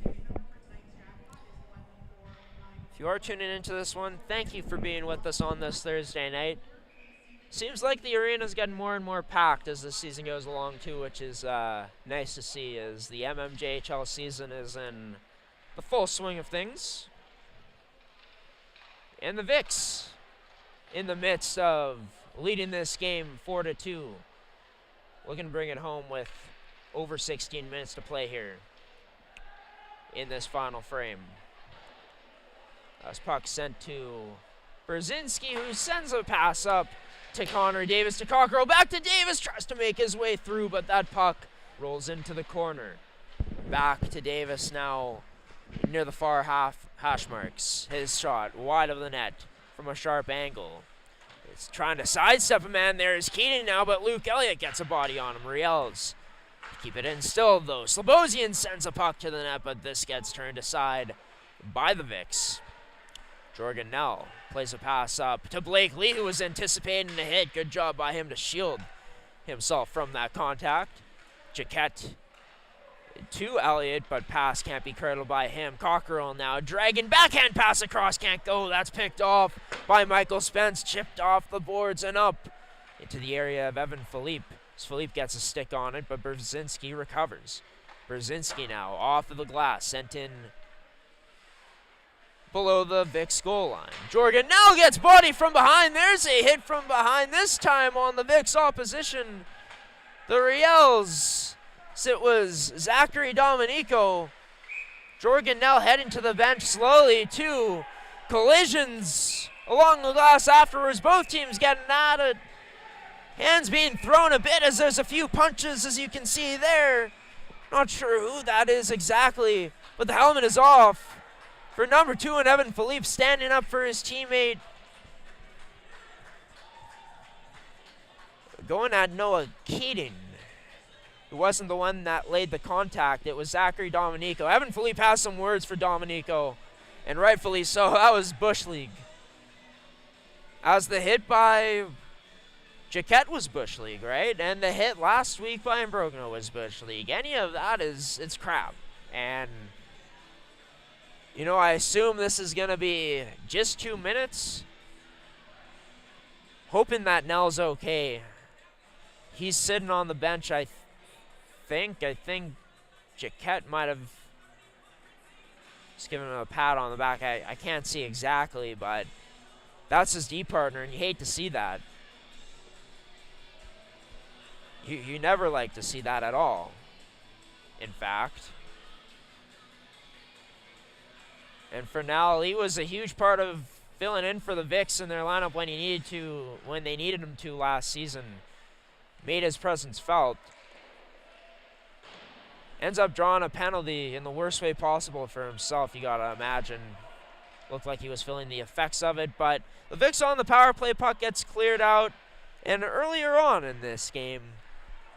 If you are tuning into this one, thank you for being with us on this Thursday night. Seems like the arena's getting more and more packed as the season goes along too, which is nice to see, as the MMJHL season is in the full swing of things. And the Vics in the midst of leading this game 4-2. Looking to bring it home with over 16 minutes to play here in this final frame. As puck sent to Brzezinski, who sends a pass up to Connor Davis, to Cockrell, back to Davis, tries to make his way through, but that puck rolls into the corner. Back to Davis now near the far hash marks. His shot wide of the net from a sharp angle. It's trying to sidestep a man there is Keating now, but Luke Elliott gets a body on him. Riels keep it in still, though. Slobosian sends a puck to the net, but this gets turned aside by the Vics. Jorgen Nell plays a pass up to Blake Lee, who was anticipating a hit. Good job by him to shield himself from that contact. Jaquette to Elliott, but pass can't be cradled by him. Cockerell now dragging backhand pass across, can't go. That's picked off by Michael Spence, chipped off the boards and up into the area of Evan Philippe. As Philippe gets a stick on it, but Brzezinski recovers. Brzezinski now off of the glass, sent in below the Vic's goal line. Jorgen now gets body from behind. There's a hit from behind, this time on the Vic's opposition. The Riels. It was Zachary Dominico. Jorgen now heading to the bench slowly. Two collisions along the glass afterwards. Both teams getting at it. Hands being thrown a bit as there's a few punches, as you can see there. Not sure who that is exactly, but the helmet is off for number 2, and Evan Philippe standing up for his teammate. Going at Noah Keating, who wasn't the one that laid the contact. It was Zachary Dominico. Evan Philippe has some words for Dominico, and rightfully so. That was Bush League. As the hit by Jaquette was Bush League, right? And the hit last week by Imbrogno was Bush League. Any of that it's crap. And, you know, I assume this is going to be just 2 minutes. Hoping that Nell's okay. He's sitting on the bench, I think Jaquette might have just given him a pat on the back. I can't see exactly, but that's his D partner, and you hate to see that. You never like to see that at all, in fact. And for now, he was a huge part of filling in for the Vics in their lineup when they needed him to last season. made his presence felt. Ends up drawing a penalty in the worst way possible for himself, you gotta imagine. Looked like he was feeling the effects of it, but the Vicks on the power play, puck gets cleared out. And earlier on in this game,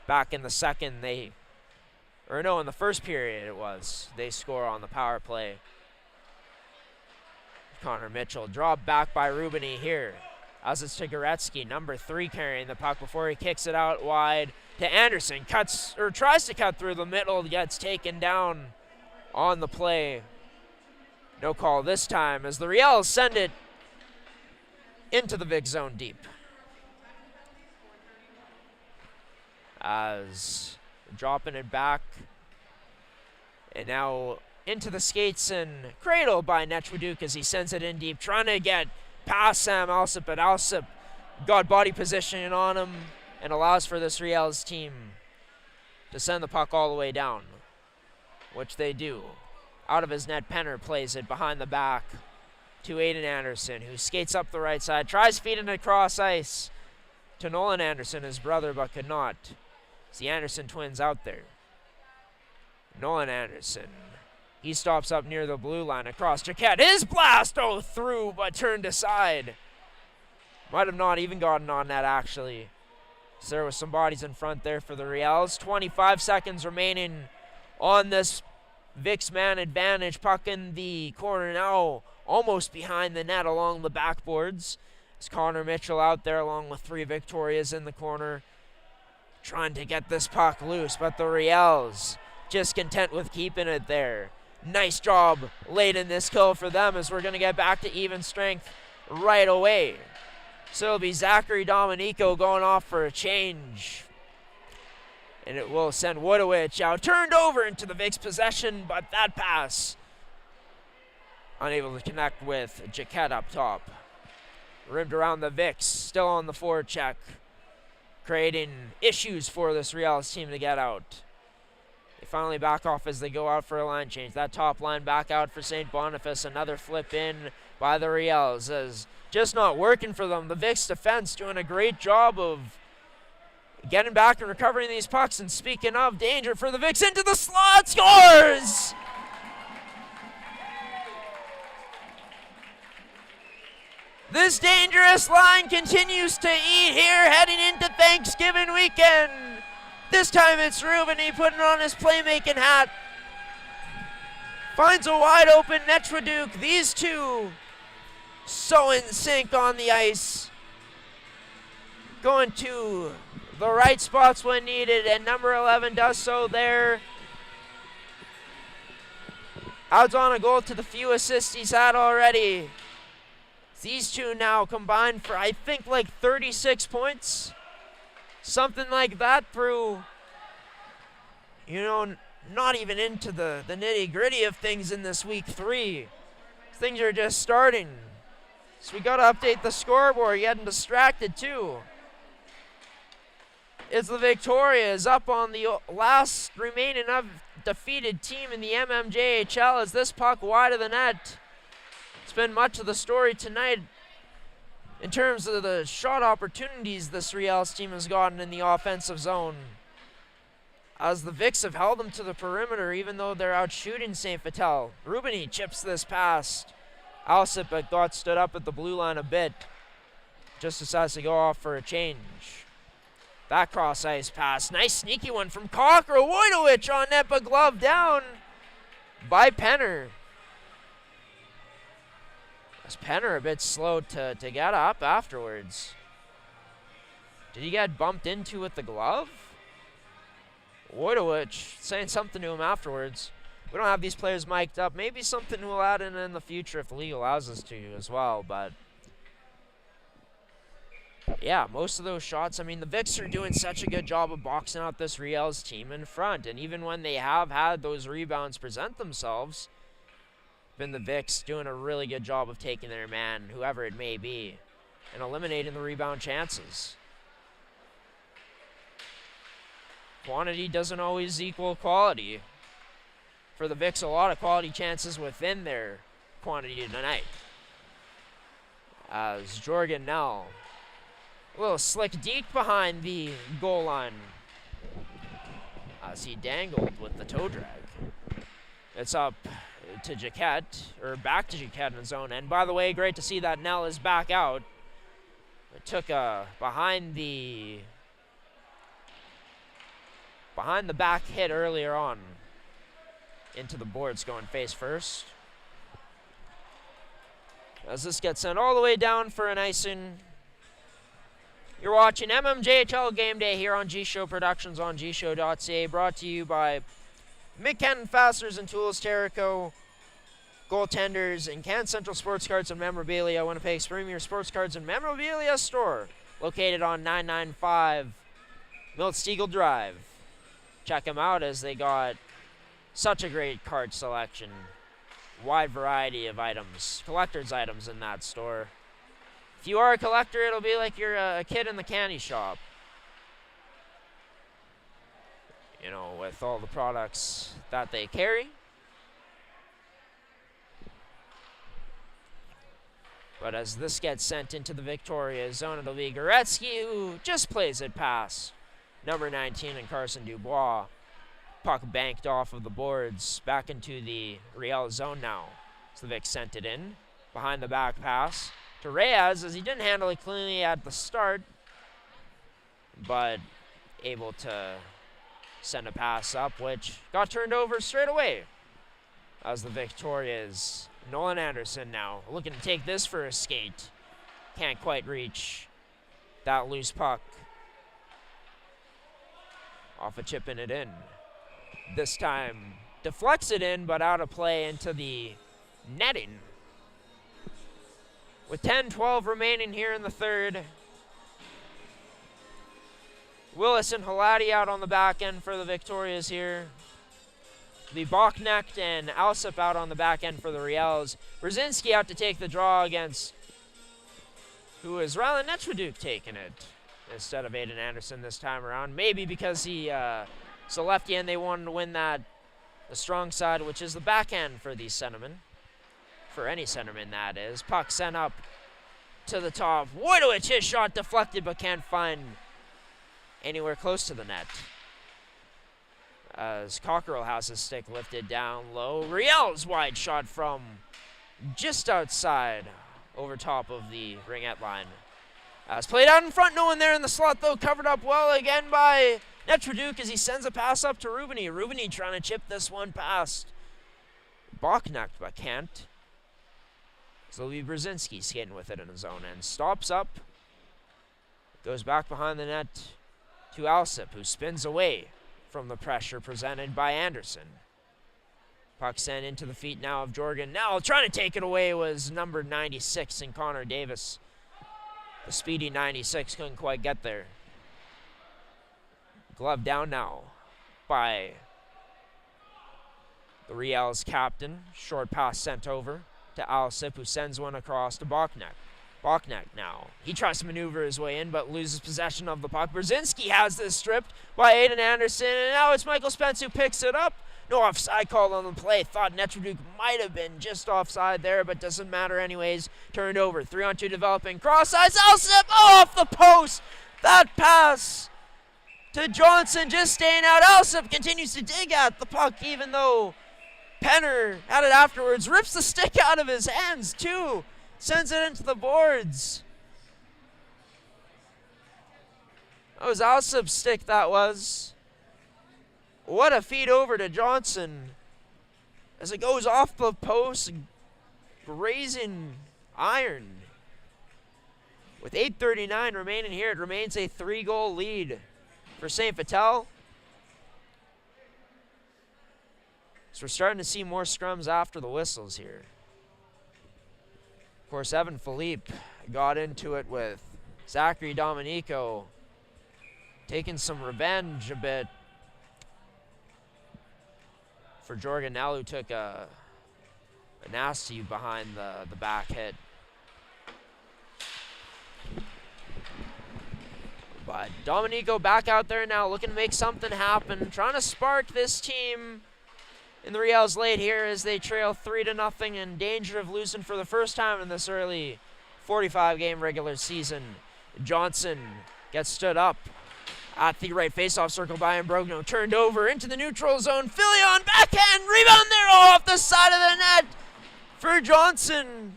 back in the in the first period they score on the power play. Connor Mitchell dropped back by Rubini here. As it's to Goretzky, number 3 carrying the puck before he kicks it out wide to Anderson. Tries to cut through the middle, gets taken down on the play. No call this time as the Riels send it into the Vic zone deep. As dropping it back. And now into the skates and cradled by Nechwaduk as he sends it in deep, trying to get past Sam Alsip, but Alsip got body positioning on him and allows for this Riels team to send the puck all the way down, which they do. Out of his net, Penner plays it behind the back to Aiden Anderson, who skates up the right side, tries feeding it across ice to Nolan Anderson, his brother, but could not. It's the Anderson twins out there. Nolan Anderson, he stops up near the blue line across Jaquette. His blast, through, but turned aside. Might have not even gotten on that, actually. So there was some bodies in front there for the Riels. 25 seconds remaining on this Vicks man advantage. Puck in the corner now, almost behind the net along the backboards. It's Connor Mitchell out there along with 3 Victorias in the corner, trying to get this puck loose, but the Riels just content with keeping it there. Nice job late in this kill for them as we're going to get back to even strength right away. So it'll be Zachary Dominico going off for a change. And it will send Woodowich out. Turned over into the Vicks possession, but that pass unable to connect with Jaquette up top. Rimmed around the Vicks, still on the forecheck, creating issues for this Riels team to get out. They finally back off as they go out for a line change. That top line back out for St. Boniface. Another flip in by the Riels as just not working for them. The Vicks defense doing a great job of getting back and recovering these pucks. And speaking of danger for the Vicks, into the slot, scores! This dangerous line continues to eat here heading into Thanksgiving weekend. This time it's Rubini putting on his playmaking hat. Finds a wide open Nechwaduk. These two so in sync on the ice. Going to the right spots when needed, and number 11 does so there. Adds on a goal to the few assists he's had already. These two now combined for, I think, like 36 points. Something like that through, not even into the nitty-gritty of things in this week 3. Things are just starting. So we got to update the scoreboard. Getting distracted, too. It's the Victorias up on the last remaining undefeated team in the MMJHL as this puck wide of the net. It's been much of the story tonight in terms of the shot opportunities this Riels team has gotten in the offensive zone, as the Vicks have held them to the perimeter even though they're out shooting St. Vital. Rubini chips this past Alsip, but got stood up at the blue line a bit. Just decides to go off for a change. That cross ice pass, nice sneaky one from Cocker. Wojdowicz on net, but glove down by Penner. Penner a bit slow to get up afterwards. Did he get bumped into with the glove? Wojdowicz saying something to him afterwards. We don't have these players mic'd up. Maybe something we'll add in the future if the league allows us to as well. But yeah, most of those shots, I mean, the Vicks are doing such a good job of boxing out this Riels team in front. And even when they have had those rebounds present themselves, been the Vicks doing a really good job of taking their man, whoever it may be, and eliminating the rebound chances. Quantity doesn't always equal quality. For the Vicks, a lot of quality chances within their quantity tonight. As Jorgen Nell A little slick deke behind the goal line as he dangled with the toe drag. It's up to Jaquette, or back to Jaquette in his own end. By the way, great to see that Nell is back out. It took behind the back hit earlier on into the boards, going face first. As this gets sent all the way down for an icing. You're watching MMJHL Game Day here on G-Show Productions on gshow.ca, brought to you by Mid-Canton Fasteners and Tools, Terrico, Goaltenders, and Can Central Sports Cards and Memorabilia, Winnipeg's premier sports cards and memorabilia store, located on 995 Milt-Steagall Drive. Check them out as they got such a great card selection, wide variety of items, collector's items in that store. If you are a collector, it'll be like you're a kid in the candy shop. You know, with all the products that they carry. But as this gets sent into the Victoria zone, it'll be Goretzky, who just plays it past number 19 and Carson Dubois. Puck banked off of the boards back into the Riels zone now. So the Vic sent it in. Behind the back pass to Reyes, as he didn't handle it cleanly at the start, but able to send a pass up, which got turned over straight away. As the Victoria's Nolan Anderson now looking to take this for a skate. Can't quite reach that loose puck. Off a chip in it in. This time deflects it in, but out of play into the netting. With 10-12 remaining here in the third. Willis and Halati out on the back end for the Victorias here. The Bachnecht and Alsip out on the back end for the Riels. Brzezinski out to take the draw against who is Rylan Netraduk taking it instead of Aiden Anderson this time around. Maybe because he's a lefty and they wanted to win the strong side, which is the backhand for these centermen. For any centerman, that is. Puck sent up to the top. Wojtowicz, his shot deflected, but can't find anywhere close to the net. As Cockerell has his stick lifted down low. Riels wide shot from just outside, over top of the ringette line. As played out in front, no one there in the slot though, covered up well again by Netraduk as he sends a pass up to Rubini. Rubini trying to chip this one past Bachnecht, but can't. So it'll be Brzezinski skating with it in his own end. Stops up. Goes back behind the net to Alsip, who spins away from the pressure presented by Anderson. Puck sent into the feet now of Jorgen. Now trying to take it away was number 96 in Connor Davis. The speedy 96 couldn't quite get there. Glove down now by the Riels captain. Short pass sent over to Alsip, who sends one across to Bachnecht. Bachnecht now. He tries to maneuver his way in, but loses possession of the puck. Brzezinski has this stripped by Aiden Anderson, and now it's Michael Spence who picks it up. No offside call on the play. Thought Netraduk might have been just offside there, but doesn't matter anyways. Turned over. 3-on-2 developing. Cross ice. Alsip off the post. That pass to Johnson just staying out. Alsip continues to dig at the puck, even though Penner had it afterwards. Rips the stick out of his hands, too. Sends it into the boards. That was Alsip's stick, that was. What a feed over to Johnson as it goes off the post, grazing iron. With 8:39 remaining here, it remains a 3-goal lead for St. Vital. So we're starting to see more scrums after the whistles here. Of course, Evan Philippe got into it with Zachary Dominico, taking some revenge a bit for Jorgen Nell, who took a nasty behind the back hit. But Dominico back out there now, looking to make something happen, trying to spark this team in the Riels late here as they trail 3-0, in danger of losing for the first time in this early 45-game regular season. Johnson gets stood up at the right faceoff circle by Imbrogno. Turned over into the neutral zone. Filion backhand rebound there off the side of the net for Johnson.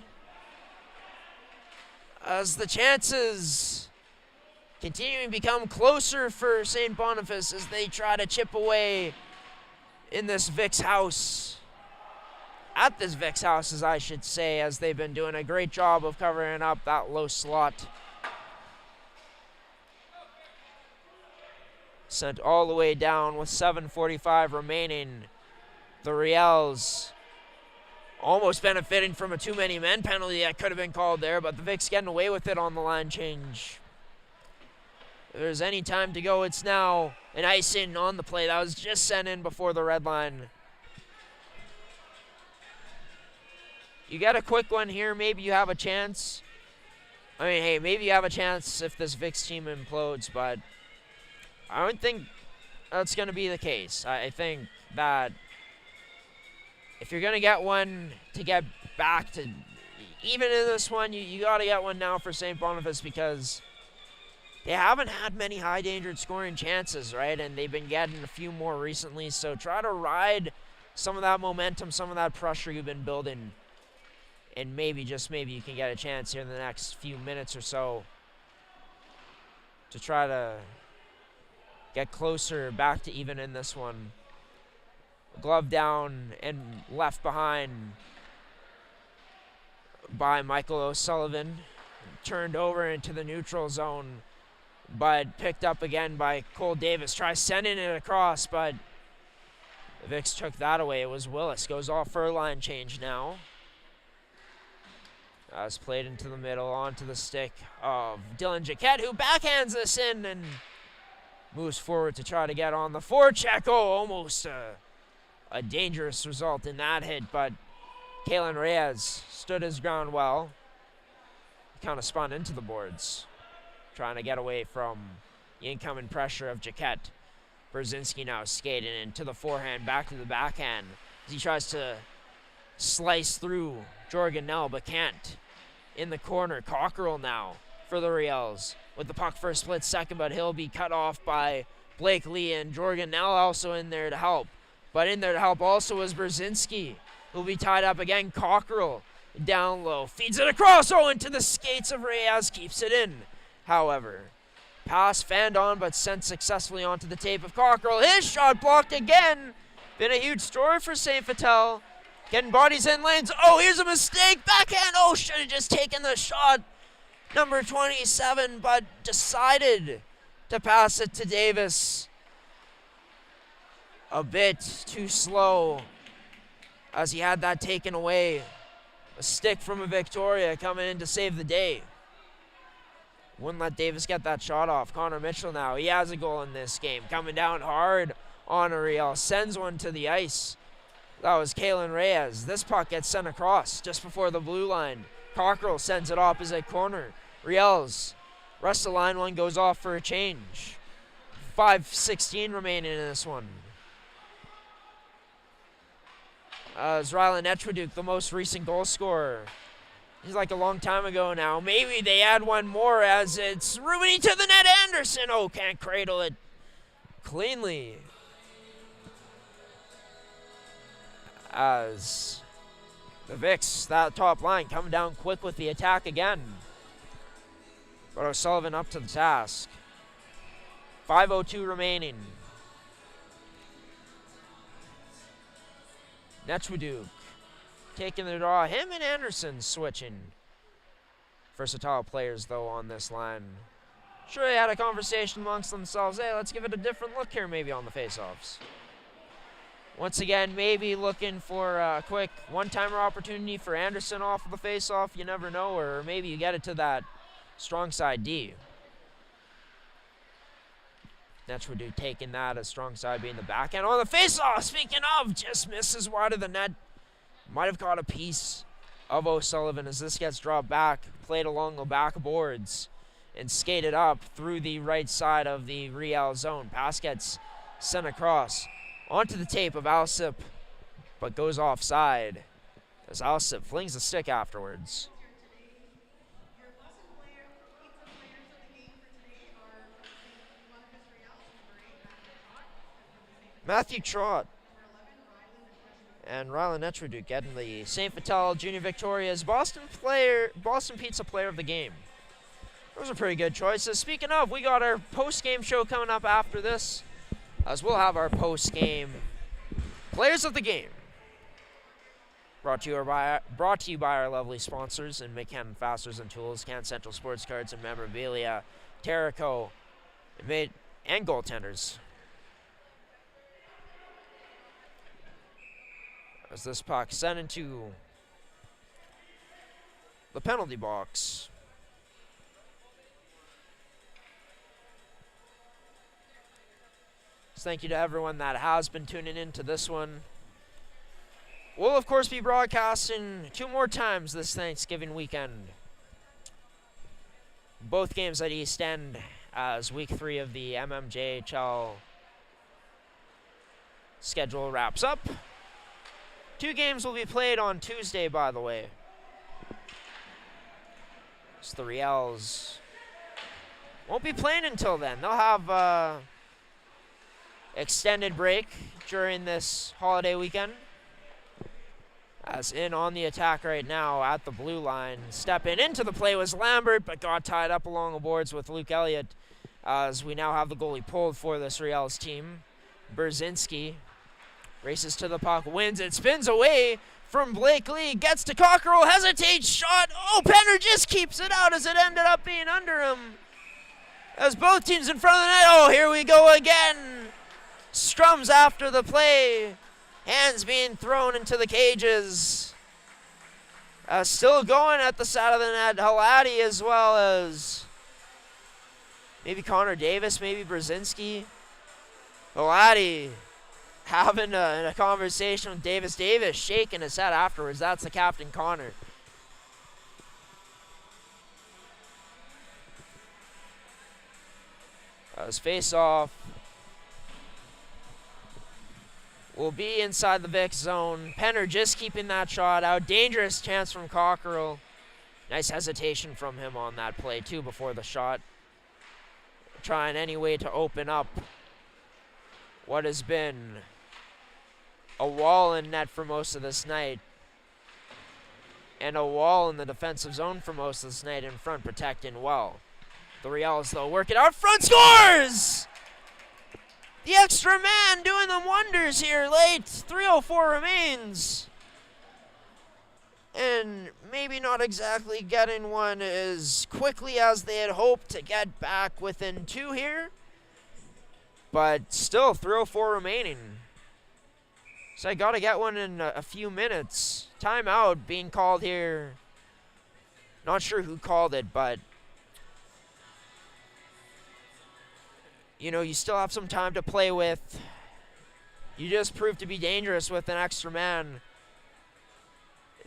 As the chances continuing to become closer for St. Boniface as they try to chip away in this Vic's house. At this Vic's house, as I should say, as they've been doing a great job of covering up that low slot. Sent all the way down with 7:45 remaining. The Riels almost benefiting from a too many men penalty that could have been called there, but the Vic's getting away with it on the line change. If there's any time to go, it's now. An icing on the play that was just sent in before the red line. You get a quick one here, maybe you have a chance. I mean, hey, maybe you have a chance if this Vic's team implodes, but I don't think that's going to be the case. I think that if you're going to get one to get back to, even in this one, you got to get one now for St. Boniface because they haven't had many high-danger scoring chances, right? And they've been getting a few more recently, so try to ride some of that momentum, some of that pressure you've been building, and maybe, just maybe, you can get a chance here in the next few minutes or so to try to get closer back to even in this one. Glove down and left behind by Michael O'Sullivan. Turned over into the neutral zone, but picked up again by Cole Davis. Tries sending it across, but the Vics took that away. It was Willis. Goes off for a line change now. As played into the middle, onto the stick of Dylan Jaquette, who backhands this in and moves forward to try to get on the forecheck. Oh, almost a dangerous result in that hit, but Kalen Reyes stood his ground well. Kind of spun into the boards, trying to get away from the incoming pressure of Jaquette. Brzezinski now skating into the forehand, back to the backhand as he tries to slice through Jorgen Nell, but can't. In the corner, Cockerell now for the Riels with the puck for a split second, but he'll be cut off by Blake Lee, and Jorgen Nell also in there to help. But in there to help also was Brzezinski, who'll be tied up again. Cockerell down low, feeds it across, into the skates of Reyes, keeps it in. However, pass fanned on, but sent successfully onto the tape of Cockerell. His shot blocked again. Been a huge story for St. Vital. Getting bodies in lanes. Oh, here's a mistake. Backhand. Oh, should have just taken the shot. Number 27, but decided to pass it to Davis. A bit too slow as he had that taken away. A stick from a Victoria coming in to save the day. Wouldn't let Davis get that shot off. Connor Mitchell now. He has a goal in this game. Coming down hard on Riel. Sends one to the ice. That was Kalen Reyes. This puck gets sent across just before the blue line. Cockerell sends it opposite corner. Riels. Rest of line one goes off for a change. 5:16 remaining in this one. As Rylan Etchwaduk, the most recent goal scorer. He's like a long time ago now. Maybe they add one more as it's Ruby to the net. Anderson. Oh, can't cradle it cleanly. As the Vics, that top line, coming down quick with the attack again. But O'Sullivan up to the task. 5:02 remaining. Netchwaduk taking the draw. Him and Anderson switching. Versatile players, though, on this line. Sure, they had a conversation amongst themselves. Hey, let's give it a different look here maybe on the faceoffs. Once again, maybe looking for a quick one-timer opportunity for Anderson off of the faceoff. You never know, or maybe you get it to that strong side D. Netchwaduk taking that as strong side being the backhand on the faceoff. Speaking of, just misses wide of the net. Might have caught a piece of O'Sullivan as this gets dropped back, played along the backboards, and skated up through the right side of the Riel zone. Pass gets sent across onto the tape of Alsip, but goes offside as Alsip flings the stick afterwards. Matthew Trott and Rylan Etcherduk getting the St. Vital Junior Victoria's Boston Pizza Player of the Game. Those are pretty good choices. Speaking of, we got our post-game show coming up after this, as we'll have our post-game Players of the Game. Brought to you by our lovely sponsors in McCann Fasteners and Tools, Can Central Sports Cards and Memorabilia, Terrico, and goaltenders. As this puck sent into the penalty box. So thank you to everyone that has been tuning in to this one. We'll, of course, be broadcasting 2 more times this Thanksgiving weekend. Both games at East End as Week 3 of the MMJHL schedule wraps up. 2 games will be played on Tuesday, by the way. So the Riels won't be playing until then. They'll have extended break during this holiday weekend. As in on the attack right now at the blue line. Stepping into the play was Lambert, but got tied up along the boards with Luke Elliott. As we now have the goalie pulled for this Riels team. Brzezinski races to the puck, wins it, spins away from Blake Lee, gets to Cockerell, hesitates, shot. Oh, Penner just keeps it out as it ended up being under him. As both teams in front of the net. Oh, here we go again. Strums after the play. Hands being thrown into the cages. Still going at the side of the net. Halati as well as maybe Connor Davis, maybe Brzezinski. Halati having a conversation with Davis. Davis shaking his head afterwards. That's the captain, Connor. As face-off will be inside the Vic zone. Penner just keeping that shot out. Dangerous chance from Cockerell. Nice hesitation from him on that play, too, before the shot. Trying any way to open up what has been a wall in net for most of this night. And a wall in the defensive zone for most of this night in front, protecting well. The Riels, though, work it out front, scores! The extra man doing them wonders here late. 3:04 remains. And maybe not exactly getting one as quickly as they had hoped to get back within 2 here. But still, 3:04 remaining. So I got to get one in a few minutes. Timeout being called here. Not sure who called it, but you know, you still have some time to play with. You just proved to be dangerous with an extra man.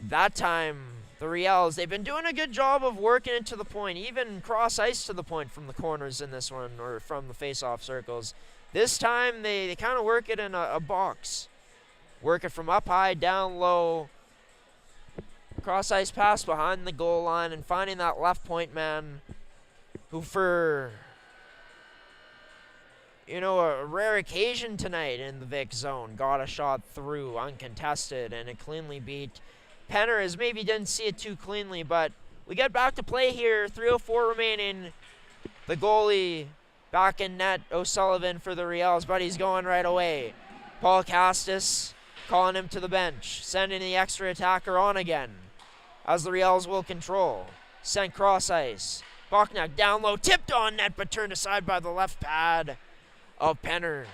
That time, the Riels, they've been doing a good job of working it to the point, even cross ice to the point from the corners in this one, or from the face-off circles. This time, they kind of work it in a box. Work it from up high, down low. Cross ice pass behind the goal line, and finding that left point man who, for you know, a rare occasion tonight in the Vic zone, got a shot through uncontested, and it cleanly beat Penner, as maybe didn't see it too cleanly, but we get back to play here. 3:04 remaining. The goalie back in net, O'Sullivan for the Riels, but he's going right away. Paul Castus calling him to the bench, sending the extra attacker on again, as the Riels will control. Sent cross ice. Bachnak down low, tipped on net, but turned aside by the left pad of Penner.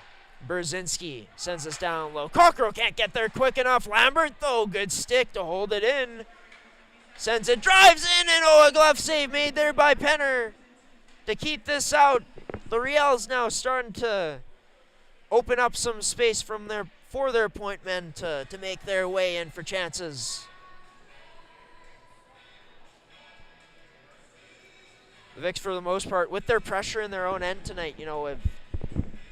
Brzezinski sends us down low. Cockerell can't get there quick enough. Lambert, though, good stick to hold it in. Sends it, drives in, and a glove save made there by Penner to keep this out. The Riels now starting to open up some space for their point men to make their way in for chances. The Vics, for the most part, with their pressure in their own end tonight, you know, have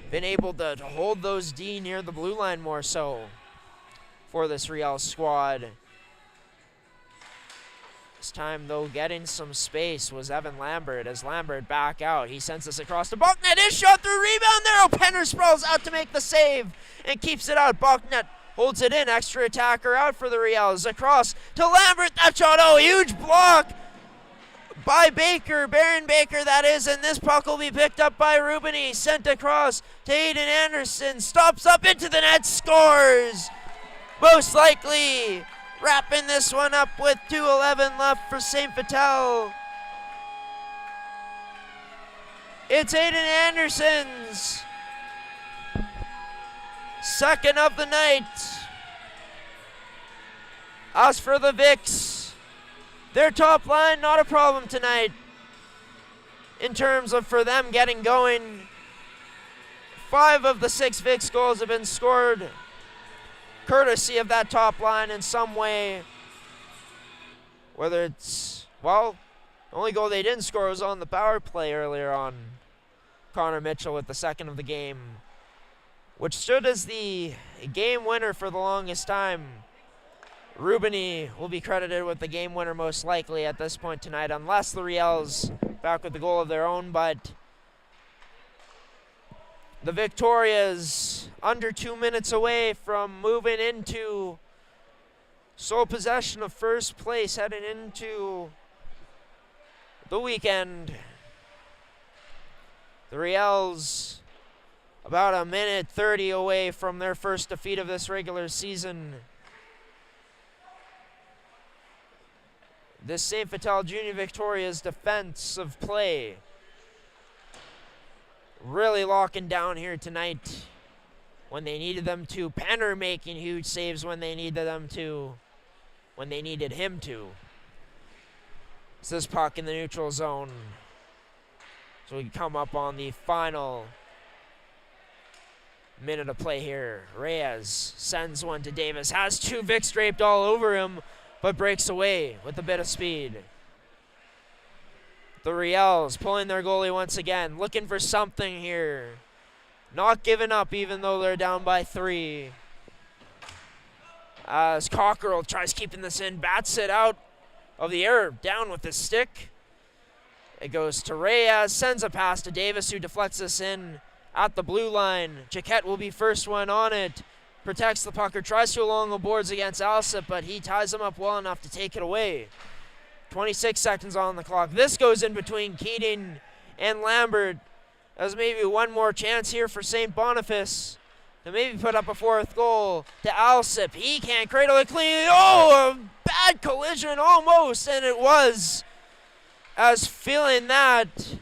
been able to hold those D near the blue line more so for this Riels squad. Next time, though, getting some space was Evan Lambert. As Lambert back out, he sends this across to Bucknet. His shot through, rebound there. O'Penner sprawls out to make the save and keeps it out. Bucknet holds it in. Extra attacker out for the Riels. Across to Lambert. That shot, oh, huge block by Baker, Baron Baker that is, and this puck will be picked up by Rubini. Sent across to Aiden Anderson. Stops up into the net, scores! Most likely wrapping this one up with 2:11 left for St. Vital. It's Aiden Anderson's second of the night. As for the Vics, their top line, not a problem tonight in terms of for them getting going. 5 of the 6 Vics goals have been scored courtesy of that top line in some way. Whether it's, well, the only goal they didn't score was on the power play earlier on. Connor Mitchell with the second of the game, which stood as the game winner for the longest time. Rubini will be credited with the game winner most likely at this point tonight, unless the Riels back with the goal of their own, but the Victorias under 2 minutes away from moving into sole possession of first place heading into the weekend. The Riels about a minute 30 away from their first defeat of this regular season. This St. Vital Junior Victoria's defensive play really locking down here tonight when they needed them to. Penner making huge saves when they needed them to, when they needed him to. It's this puck in the neutral zone. So we can come up on the final minute of play here. Reyes sends one to Davis, has 2 Vics draped all over him, but breaks away with a bit of speed. The Riels pulling their goalie once again, looking for something here. Not giving up even though they're down by 3. As Cockerell tries keeping this in, bats it out of the air, down with his stick. It goes to Reyes, sends a pass to Davis, who deflects this in at the blue line. Jaquette will be first one on it. Protects the puck, or tries to along the boards against Alsip, but he ties him up well enough to take it away. 26 seconds on the clock. This goes in between Keating and Lambert. There's maybe one more chance here for St. Boniface to maybe put up a 4th goal to Alsip. He can't cradle it clean. Oh, a bad collision almost, and it was. As feeling that,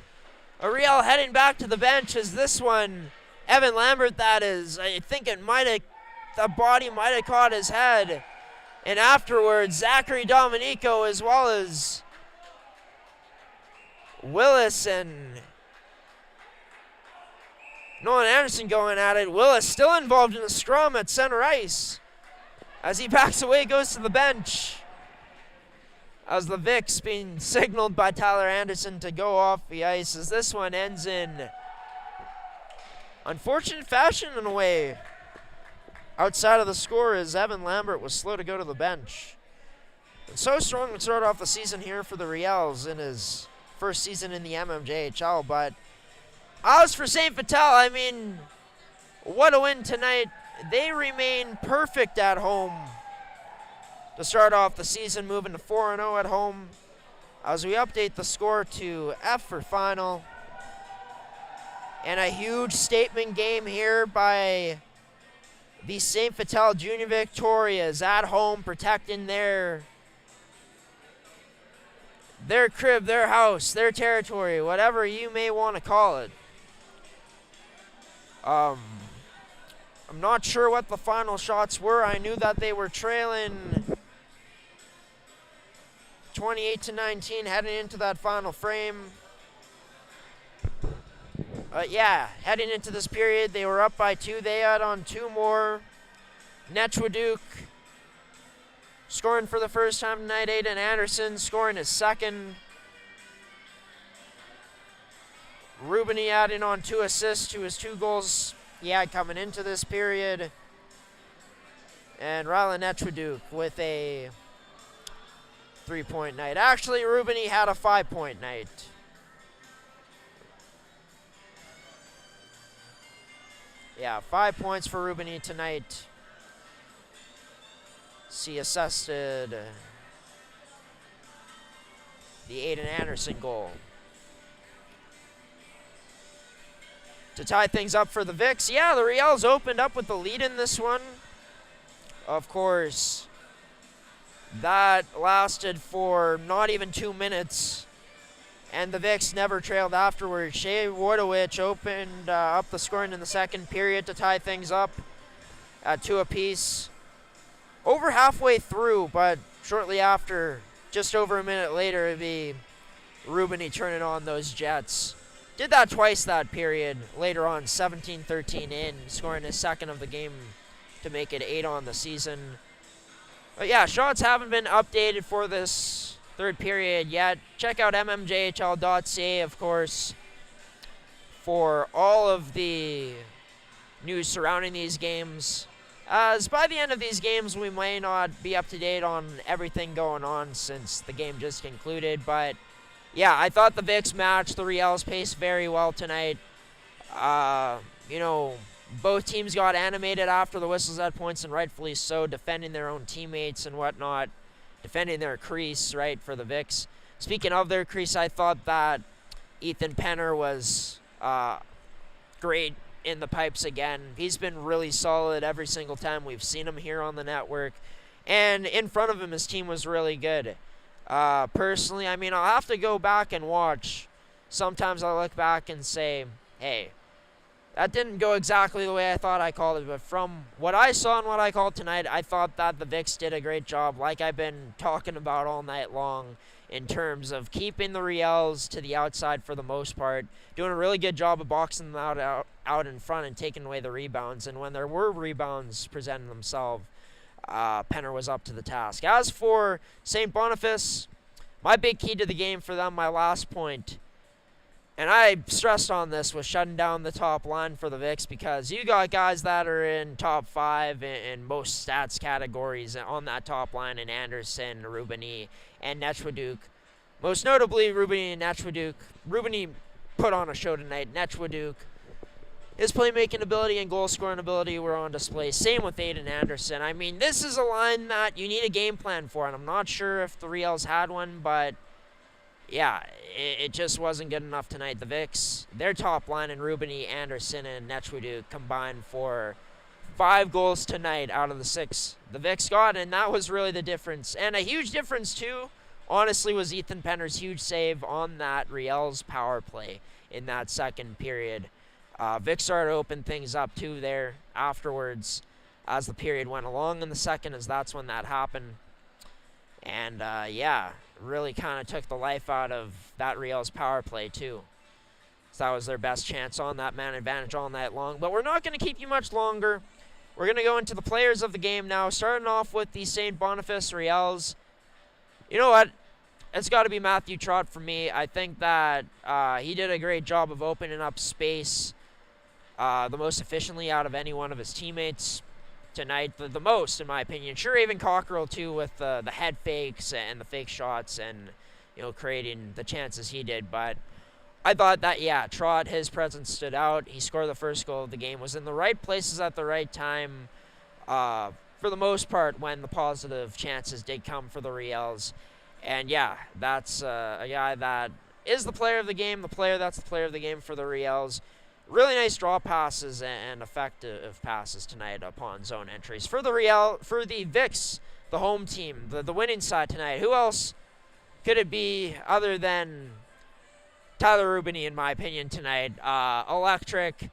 Ariel heading back to the bench as this one, Evan Lambert that is, I think it might have, the body might have caught his head. And afterwards, Zachary Dominico as well as Willis and Nolan Anderson going at it. Willis still involved in a scrum at center ice. As he backs away, goes to the bench. As the Vics being signaled by Tyler Anderson to go off the ice, as this one ends in unfortunate fashion in a way. Outside of the score, as Evan Lambert was slow to go to the bench. And so strong to start off the season here for the Riels in his first season in the MMJHL. But as for St. Vital, I mean, what a win tonight. They remain perfect at home to start off the season, moving to 4-0 at home. As we update the score to F for final. And a huge statement game here by the St. Vital Junior Victorias at home, protecting their crib, their house, their territory, whatever you may want to call it. I'm not sure what the final shots were. I knew that they were trailing 28-19 heading into that final frame. Yeah, heading into this period, they were up by 2. They had on 2 more. Netchwaduke scoring for the first time tonight. Aiden Anderson scoring his second. Rubini adding on 2 assists to his 2 goals he had coming into this period. And Rylan Netchwaduke with a 3-point night. Actually, Rubini had a 5-point night. Yeah, 5 points for Rubini tonight. He assisted the Aiden Anderson goal to tie things up for the Vics. Yeah, the Riels opened up with the lead in this one. Of course, that lasted for not even 2 minutes, and the Vics never trailed afterwards. Shea Wojtowicz opened up the scoring in the second period to tie things up at 2 apiece. Over halfway through, but shortly after, just over a minute later, it'd be Rubini turning on those Jets. Did that twice that period. Later on, 17-13 in, scoring his second of the game to make it 8 on the season. But yeah, shots haven't been updated for this third period yet. Check out mmjhl.ca, of course, for all of the news surrounding these games. As by the end of these games, we may not be up to date on everything going on since the game just concluded. But yeah, I thought the Vics matched the Riels pace very well tonight. You know, both teams got animated after the whistles at points, and rightfully so, defending their own teammates and whatnot, defending their crease, right, for the Vics. Speaking of their crease, I thought that Ethan Penner was great in the pipes again. He's been really solid every single time we've seen him here on the network. And in front of him, his team was really good. Personally, I mean, I'll have to go back and watch. Sometimes I look back and say, hey, that didn't go exactly the way I thought I called it. But from what I saw and what I called tonight, I thought that the Vics did a great job, like I've been talking about all night long, in terms of keeping the Riels to the outside for the most part, doing a really good job of boxing them out in front and taking away the rebounds. And when there were rebounds presenting themselves, Penner was up to the task. As for St. Boniface, my big key to the game for them, my last point, and I stressed on this, was shutting down the top line for the Vics, because you got guys that are in top 5 in most stats categories on that top line, in Anderson, Rubini, and Nechwaduk. Most notably, Rubini and Nechwaduk. Rubini put on a show tonight. Nechwaduk, his playmaking ability and goal-scoring ability were on display. Same with Aiden Anderson. I mean, this is a line that you need a game plan for, and I'm not sure if the Riels had one, but yeah, it just wasn't good enough tonight. The Vics, their top line in Rubini, Anderson, and Nechwaduk combined for 5 goals tonight out of the 6 the Vics got, and that was really the difference. And a huge difference, too, honestly, was Ethan Penner's huge save on that Riels power play in that second period. Vic started to open things up, too, there afterwards as the period went along in the second, as that's when that happened. And, yeah, really kind of took the life out of that Riels power play, too. So that was their best chance on that man advantage all night long. But we're not going to keep you much longer. We're going to go into the players of the game now, starting off with the St. Boniface Riels. You know what? It's got to be Matthew Trott for me. I think that he did a great job of opening up space the most efficiently out of any one of his teammates tonight. The most, in my opinion. Sure, even Cockerell, too, with the head fakes and the fake shots and, you know, creating the chances he did. But I thought that, yeah, Trott, his presence stood out. He scored the first goal of the game, was in the right places at the right time for the most part when the positive chances did come for the Riels. And, yeah, that's a guy that is the player of the game, the player that's the player of the game for the Riels. Really nice draw passes and effective passes tonight upon zone entries. For the Vics, the home team, the winning side tonight, who else could it be other than Tyler Rubini, in my opinion, tonight? Electric,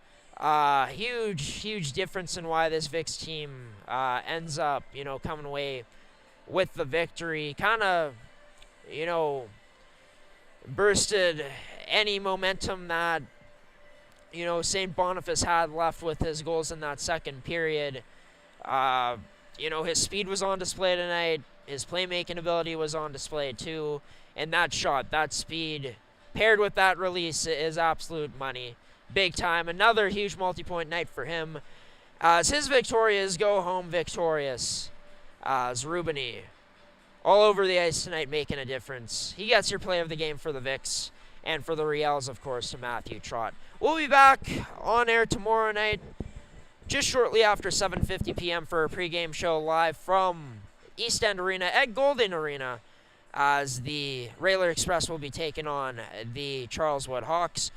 huge difference in why this Vics team ends up, you know, coming away with the victory. Kind of, you know, bursted any momentum that, you know, St. Boniface had left with his goals in that second period. You know, his speed was on display tonight. His playmaking ability was on display too. And that shot, that speed, paired with that release, is absolute money. Big time. Another huge multi-point night for him. As his Victorias go home victorious. As Rubini all over the ice tonight, making a difference. He gets your play of the game for the Vics, and for the Riels, of course, to Matthew Trott. We'll be back on air tomorrow night, just shortly after 7:50 p.m. for a pregame show live from East End Arena at Golden Arena, as the Railer Express will be taking on the Charleswood Hawks.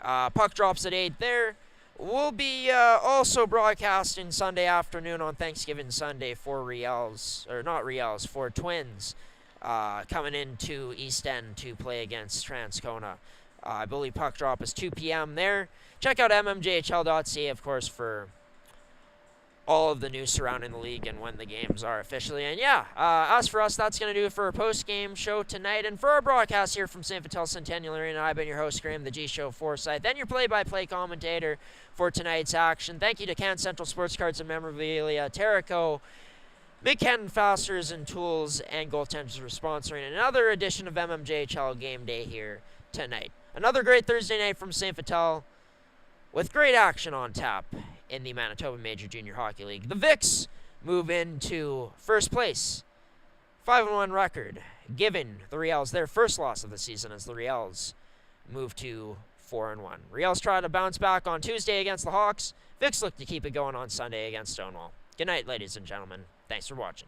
Puck drops at 8 there. We'll be also broadcasting Sunday afternoon on Thanksgiving Sunday for for Twins coming into East End to play against Transcona. I believe puck drop is 2 p.m. there. Check out mmjhl.ca, of course, for all of the news surrounding the league and when the games are officially. And yeah, as for us, that's going to do it for our post-game show tonight. And for our broadcast here from St. Vital Centennial Arena, I've been your host, Graham, the G-Show Forsyth, then your play-by-play commentator for tonight's action. Thank you to Can Central Sports Cards and Memorabilia, Terrico, Mid-Canton Fasteners and Tools, and Goaltenders for sponsoring another edition of MMJHL Game Day here tonight. Another great Thursday night from St. Vital with great action on tap in the Manitoba Major Junior Hockey League. The Vics move into first place, 5-1 record, giving the Riels their first loss of the season as the Riels move to 4-1. Riels try to bounce back on Tuesday against the Hawks. Vics look to keep it going on Sunday against Stonewall. Good night, ladies and gentlemen. Thanks for watching.